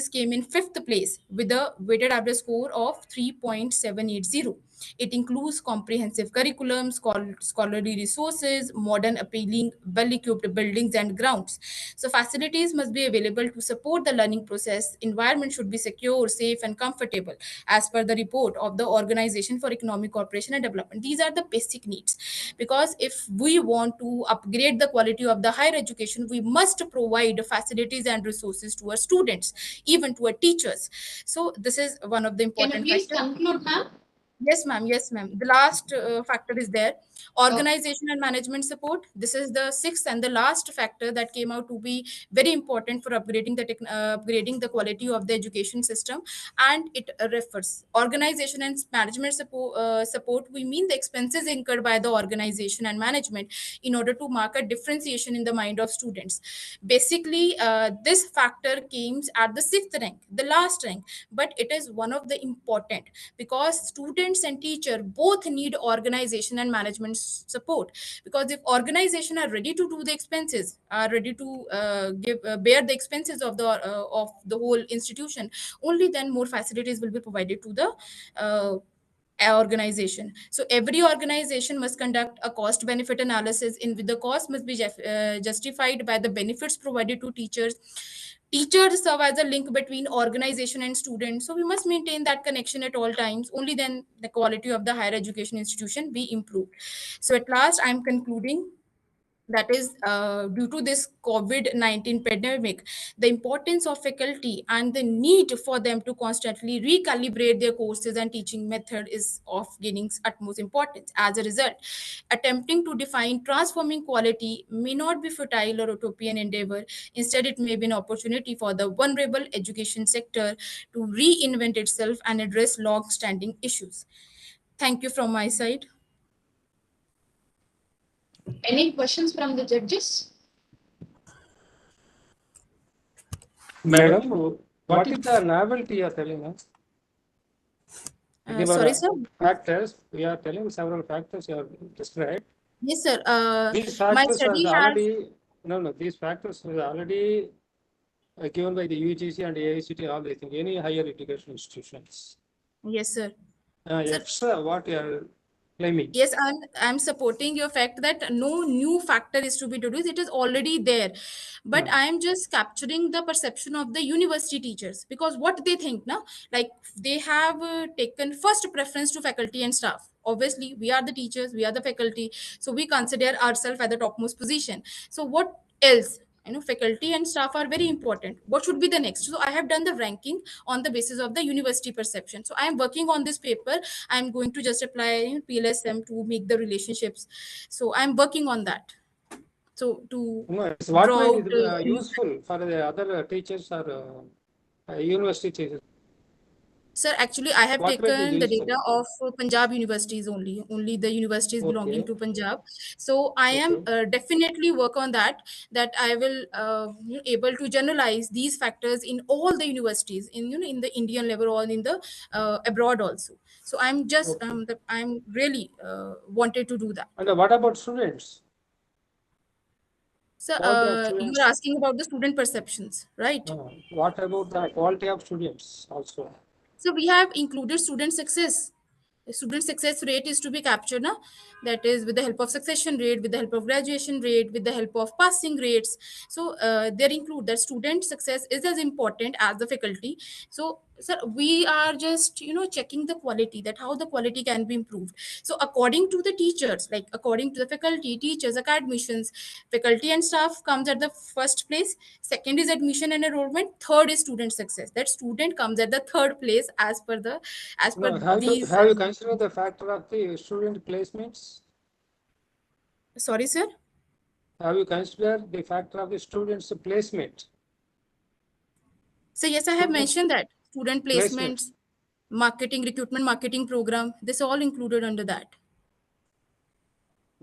came in fifth place with a weighted average score of 3.780. It includes comprehensive curriculum, scholarly resources, modern appealing, well-equipped buildings and grounds. So facilities must be available to support the learning process. Environment should be secure, safe, and comfortable, as per the report of the Organization for Economic Cooperation and Development. These are the basic needs, because if we want to upgrade the quality of the higher education, we must provide facilities and resources to our students, even to our teachers. So this is one of the Can you important please factors. conclude, ma'am? Yes, ma'am. Yes, ma'am. The last factor is there. Organization and management support. This is the sixth and the last factor that came out to be very important for upgrading the quality of the education system. And it refers organization and management support. We mean the expenses incurred by the organization and management in order to mark a differentiation in the mind of students. Basically, this factor came at the sixth rank, the last rank, but it is one of the important, because students and teacher both need organization and management support. Because if organization are ready to do the expenses, are ready to bear the expenses of the whole institution, only then more facilities will be provided to the organization. So every organization must conduct a cost benefit analysis in which the cost must be justified by the benefits provided to teachers. Teachers serve as a link between organization and students, so we must maintain that connection at all times. Only then the quality of the higher education institution be improved. So at last, I'm concluding that is due to this COVID-19 pandemic, the importance of faculty and the need for them to constantly recalibrate their courses and teaching method is of gaining utmost importance. As a result, attempting to define transforming quality may not be futile or utopian endeavor. Instead, it may be an opportunity for the vulnerable education sector to reinvent itself and address long-standing issues. Thank you from my side. Any questions from the judges? Madam, what is the novelty you are telling us? There Sorry, are sir. factors, we are telling several factors you have described. Yes, sir. These My factors study was has. already, no, these factors were already given by the UGC and AICT, all I think, any higher education institutions. Yes, sir. Sir, Extra what you are claiming. yes, I'm supporting your fact that no new factor is to be introduced. It is already there, but I'm just capturing the perception of the university teachers, because what they think now, like they have taken first preference to faculty and staff. Obviously, we are the teachers, we are the faculty, so we consider ourselves at the topmost position. So what else? Faculty and staff are very important. What should be the next? So I have done the ranking on the basis of the university perception. So I am working on this paper. I'm going to just apply PLSM to make the relationships. So I'm working on that. So to No, it's what draw made out it useful for the other teachers or university teachers? Sir, actually, I have What made it taken the useful? data of Punjab universities only the universities belonging Okay, to Punjab. So I am okay. definitely work on that I will able to generalize these factors in all the universities in in the Indian level or in the abroad also. So I'm just Okay. I'm really wanted to do that. And what about students? So Quality of you students? are asking about the student perceptions, right? What about the quality of students also? So we have included student success. Student success rate is to be captured now, that is with the help of succession rate, with the help of graduation rate, with the help of passing rates. So there include that student success is as important as the faculty. So sir, we are just checking the quality, that how the quality can be improved. So according to the teachers, like according to the faculty, teachers, academicians, faculty and staff comes at the first place, second is admission and enrollment, third is student success. That student comes at the third place as per the as per No, these have you considered the factor of the student placements? sorry sir. Have you considered the factor of the students' placement? So yes, I have Students' mentioned that student placement. placements, marketing, recruitment marketing program, this all included under that.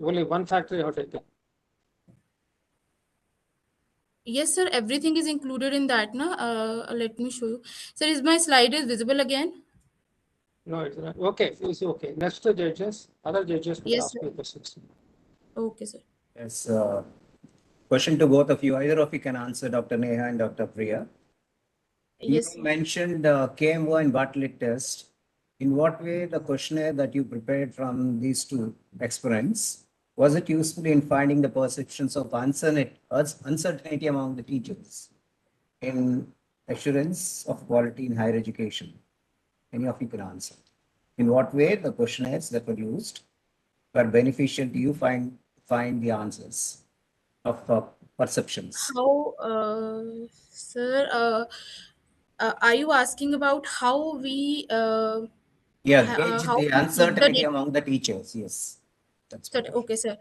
Only one factor you have taken. Yes sir, everything is included in that. Let me show you. Sir, is my slide is visible again? No, it's not. Okay, it's okay. Next to judges, other judges will Yes ask sir. you questions. Okay sir. Yes, question to both of you. Either of you can answer, Dr. Neha and Dr. Priya. Yes. You mentioned KMO and Bartlett test. In what way the questionnaire that you prepared from these two experiments, was it useful in finding the perceptions of uncertainty among the teachers in assurance of quality in higher education? Any of you can answer. In what way the questionnaires that were used were beneficial to you find the answers of perceptions? How, sir, are you asking about how we Yeah, gauge how the we keep the uncertainty data? among the teachers. Yes, that's Sir, better. okay, sir.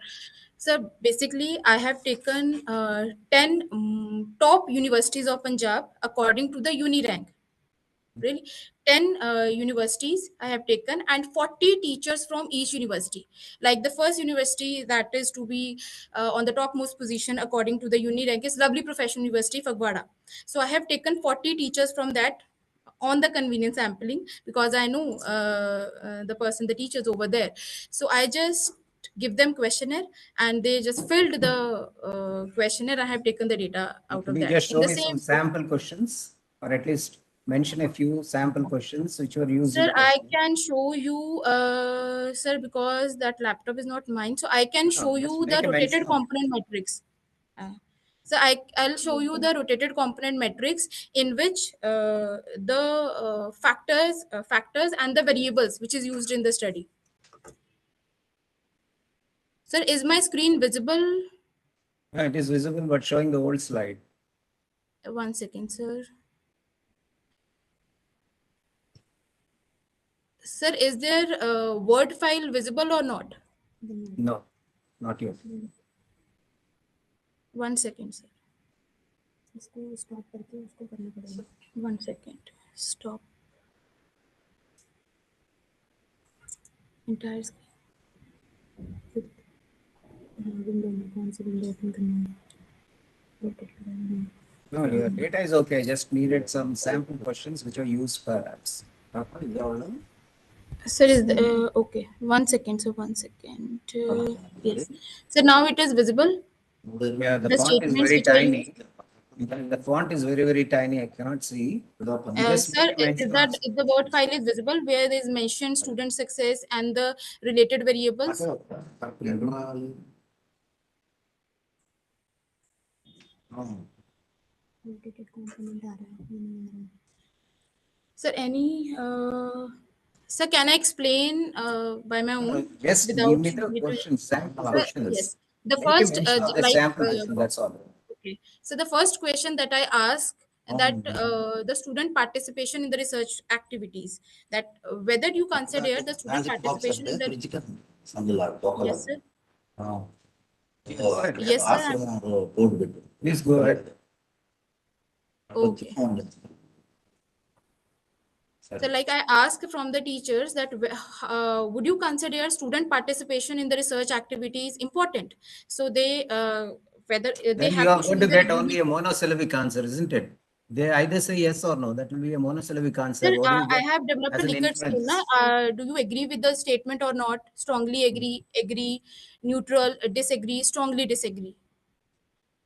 So basically, I have taken 10 top universities of Punjab according to the UniRank. Really, 10 universities I have taken, and 40 teachers from each university. Like the first university that is to be on the topmost position according to the UniRank is Lovely Professional University, Fagwada. So I have taken 40 teachers from that on the convenience sampling, because I know the person, the teachers over there. So I just give them questionnaire, and they just filled the questionnaire. I have taken the data out Could of you that just in show the me some same. sample questions, or at least mention a few sample questions which were used in Sir, the I question? can show you, sir, because that laptop is not mine. So I can No, show just you the make a mention rotated of. component matrix. Uh, so I'll show you the rotated component matrix in which the factors and the variables which is used in the study. Sir, is my screen visible? It is visible, but showing the old slide. 1 second, sir. Sir, is there a Word file visible or not? No, not yet. 1 second, sir. इसको stop करके उसको करना पड़ेगा 1 second. Stop. Entire screen. Window में कौन सी window open करना है rotate करना है No, your data is okay. I just needed some sample questions which are used perhaps. Sir, is okay. 1 second, sir. 1 second. Yes. So now it is visible. Yeah, the The font is statements very which are tiny. The font is very, very tiny. I cannot see. Just Sir, maybe mention if the word file is visible, where is mentioned student success and the related variables? Rotated component आ रहा है ये नहीं आ रहा है Sir, any sir, can I explain by my own Just give without me the need to- questions, sample Sir, questions. yes. The Maybe first mention the like sample question, that's all. okay. So the first question that I ask that the student participation in the research activities, that whether you consider the student participation in the yes sir yes sir Please go ahead. okay. So like I ask from the teachers that would you consider student participation in the research activities important? So they whether they Then you have are to going show to the get only a monosyllabic answer, isn't it? They either say yes or no. That will be a monosyllabic answer. Sir, What do you I get have developed as a an Likert scale. inference? Do you agree with the statement or not? Strongly agree, agree, neutral, disagree, strongly disagree.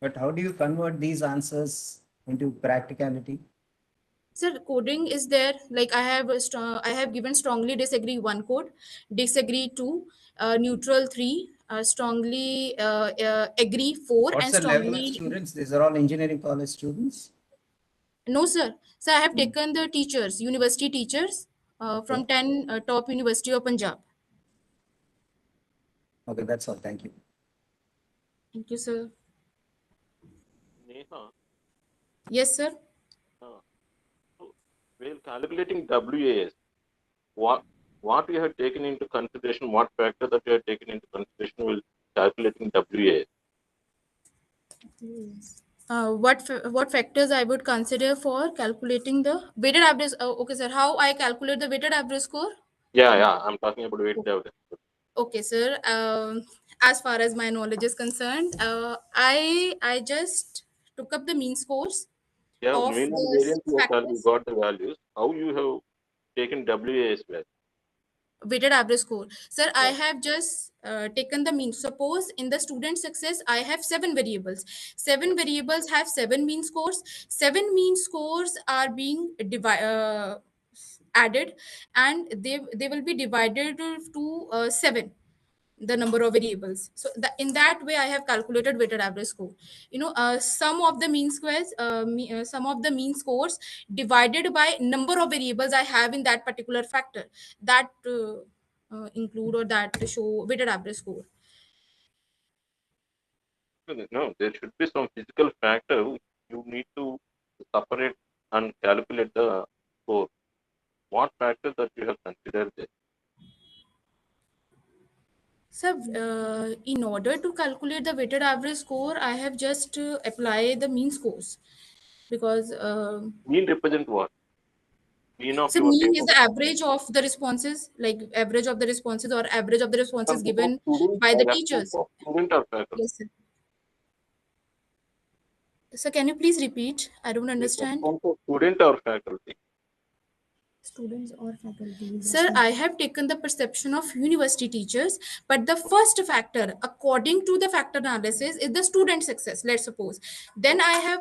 But how do you convert these answers into practicality? Sir, coding is there. Like I have given strongly disagree one code, disagree two, neutral three, strongly agree four, What's and the level of strongly students? These are all engineering college students. no, sir. So I have taken the teachers, university teachers, from 10 top University of Punjab. Okay, that's all. Thank you. Thank you, sir. Neha, Yes, sir. so while calculating WAS, what you have taken into consideration, what factor that you have taken into consideration while calculating WAS? What factors I would consider for calculating the weighted average? Okay, sir. How I calculate the weighted average score? Yeah, I'm talking about weighted average. Okay, sir. As far as my knowledge is concerned, I just took up the mean scores Yeah, of mean and the variance, six you factors. got the values. How you have taken WAS value? Weighted average score, sir. I Yeah. have just taken the mean. Suppose in the student success I have seven variables. Seven variables have seven mean scores. Seven mean scores are being added, and they will be divided to seven, the number of variables. So in that way I have calculated weighted average score. Sum of the mean squares, sum of the mean scores divided by number of variables I have in that particular factor, that include or that show weighted average score. No, there should be some physical factor you need to separate and calculate the score. What factor that you have considered there? So in order to calculate the weighted average score I have just apply the mean scores, because Mean represent what? Mean of so your mean data. is the average of the responses, like average of the responses or average of the responses Response of given student by or the response teachers. of student or faculty. Yes, sir. So can you please repeat? I don't understand. Response of student or faculty. Students और faculty Sir, I have taken the perception of university teachers, but the first factor, according to the factor analysis, is the student success. Let's suppose. Then I have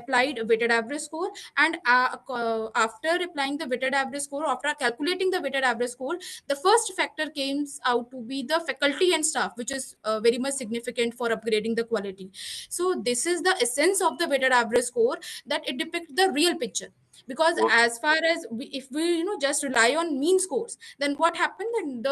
applied weighted average score, and after applying the weighted average score, after calculating the weighted average score, the first factor comes out to be the faculty and staff, which is very much significant for upgrading the quality. So this is the essence of the weighted average score, that it depicts the real picture. because as far as if we just rely on mean scores, then what happened? Then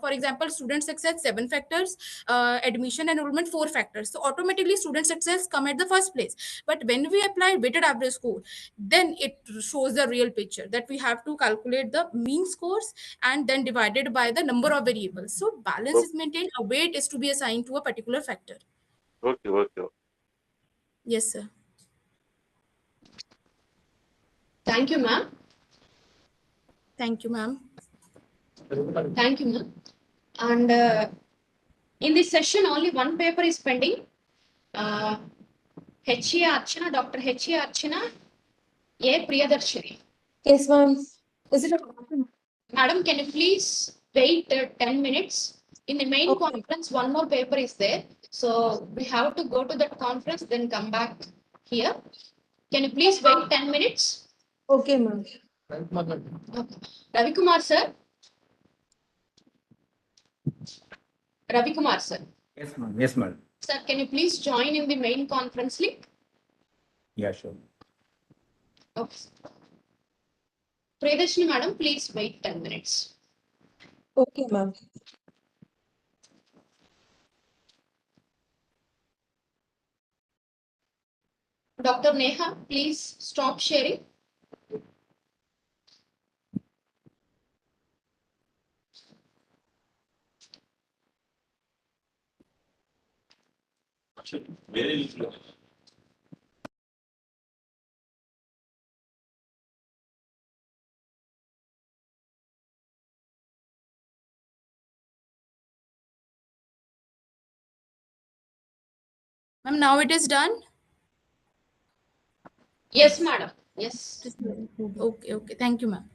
for example, student success 7 factors, admission enrollment 4 factors, so automatically student success come at the first place. But when we apply weighted average score, then it shows the real picture, that we have to calculate the mean scores and then divided by the number of variables, so balance is maintained, a weight is to be assigned to a particular factor. Okay, okay. Yes, sir. Thank you, ma'am. Thank you, ma'am. Thank you, ma'am. And in this session, only one paper is pending. HA Archana, Dr. HA Archana, A. Priyadarshini. Yes, ma'am. Is it a Madam, can you please wait 10 minutes? In the main Okay. conference, one more paper is there. So we have to go to that conference, then come back here. Can you please wait 10 minutes? Okay, ma'am. Okay. Ravi Kumar, sir. Ravi Kumar, sir. Yes, ma'am. Yes, ma'am. Sir, can you please join in the main conference link? Yeah, sure. Okay. Priyadarshini, madam, please wait 10 minutes. Okay, ma'am. Dr. Neha, please stop sharing. Very little. Ma'am, now it is done. Yes, madam. Yes. Okay, okay. Thank you, ma'am.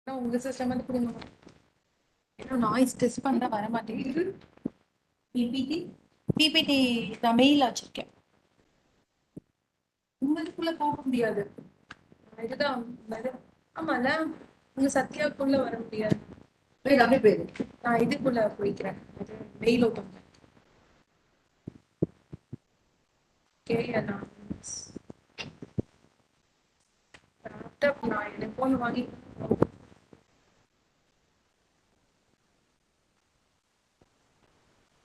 உங்க system வந்து கொடுங்க. இன்னும் noise test பண்ண வர மாட்டேங்குது. PPT நான் mail வச்சிருக்கேன். உங்களுக்குள்ள போக முடியாது. இதுதான் ஆமால உங்க சத்யாக்குள்ள வர முடியாது. நான் இதுக்குள்ள போய்க்கிறேன். மெயில் ஓப்பன் பண்ணேன். லேப்டாப் நான் எனக்கு போன் வாங்கி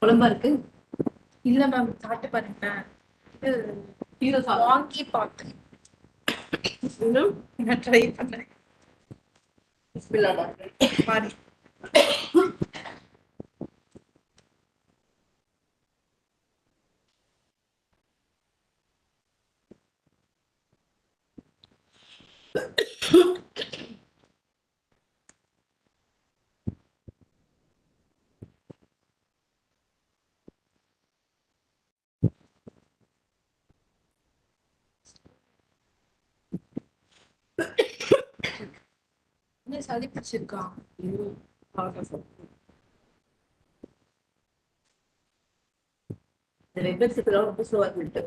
குழம்பா இருக்கு. இல்ல மேம் சாப்பிட்டு பாருங்க. இது வாங்கி பார்த்தேன். நான் ட்ரை பண்ணேன். பாரு. என்ன சளி பிடிச்சிருக்கா? ரொம்ப ஸ்லோவா இருக்கு.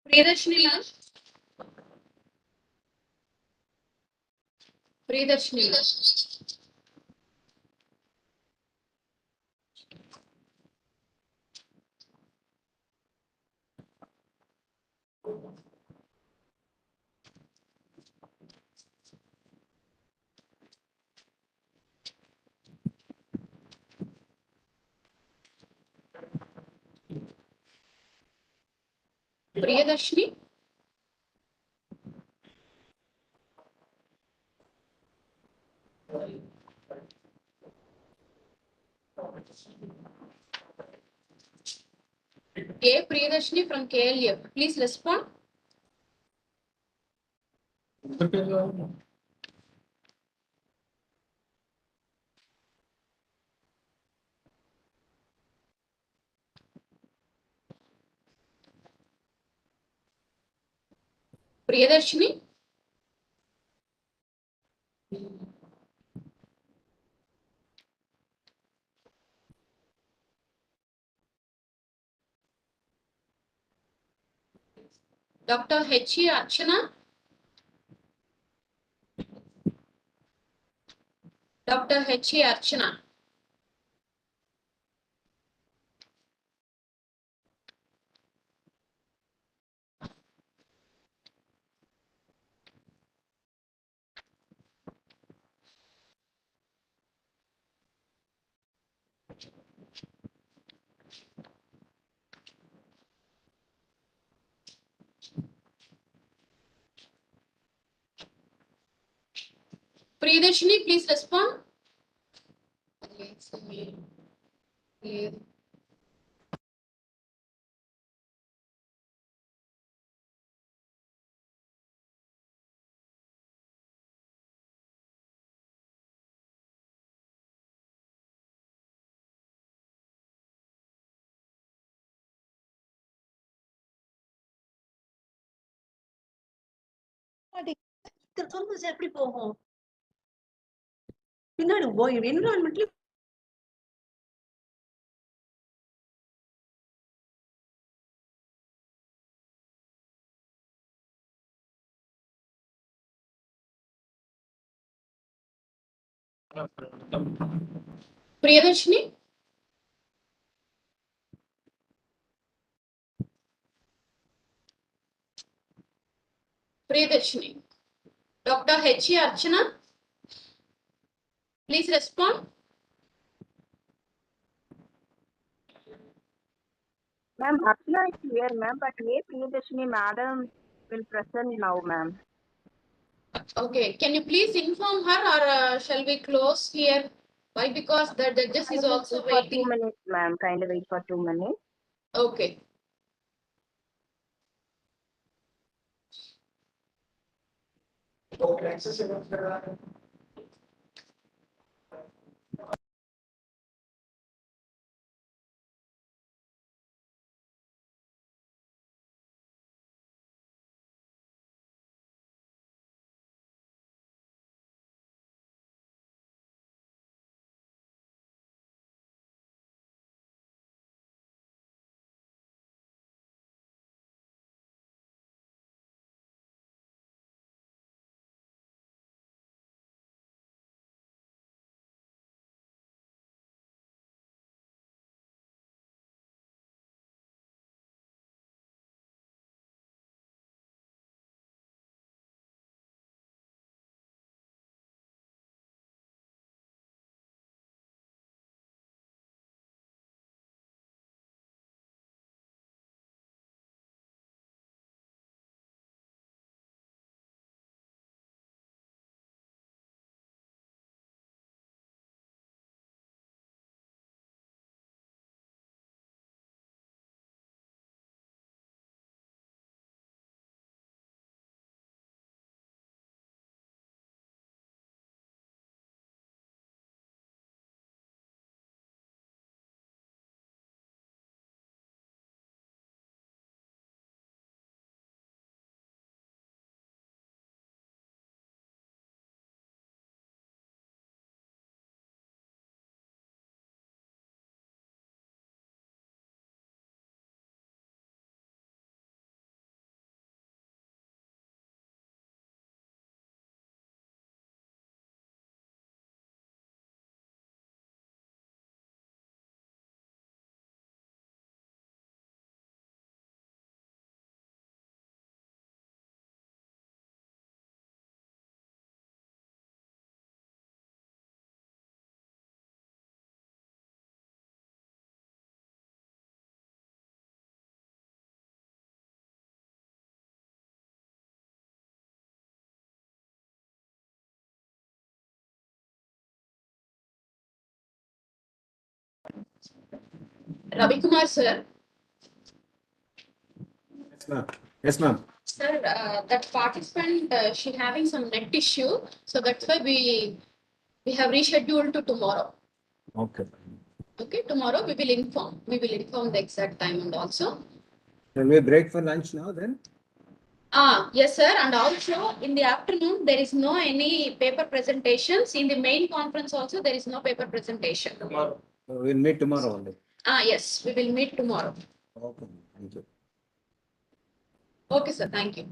Priyadarshini ma'am. Priyadarshini ma'am. Priyadarshini. A. Priyadarshini from KLF. Please respond. Priyadarshini. Dr. H.E. Archana. Dr. H.E. Archana. Priyadarshini, please respond. எப்படி போகும் பின்னாடி என்விரான்மெண்ட்லி Priyadarshini. Priyadarshini. Dr. H.E. Archana. Please respond. Ma'am, Archana is here, ma'am, but A. Priyadarshini madam will present now, ma'am. Okay, can you please inform her or shall we close here? Why? Because the judges is also For 2 waiting. minutes, ma'am. Kindly wait for 2 minutes. Okay. Ravi Kumar, sir. Yes, ma'am. Yes, ma'am. Sir, that participant, she having some neck issue, so that's why we have rescheduled to tomorrow. Okay. Okay, tomorrow we will inform. We will inform the exact time and also. Shall we break for lunch now then? Yes, sir. And also in the afternoon, there is no any paper presentations. In the main conference also, there is no paper presentation. Tomorrow. We'll meet tomorrow only. Yes, we will meet tomorrow. Okay. Thank you. Okay, sir. Thank you.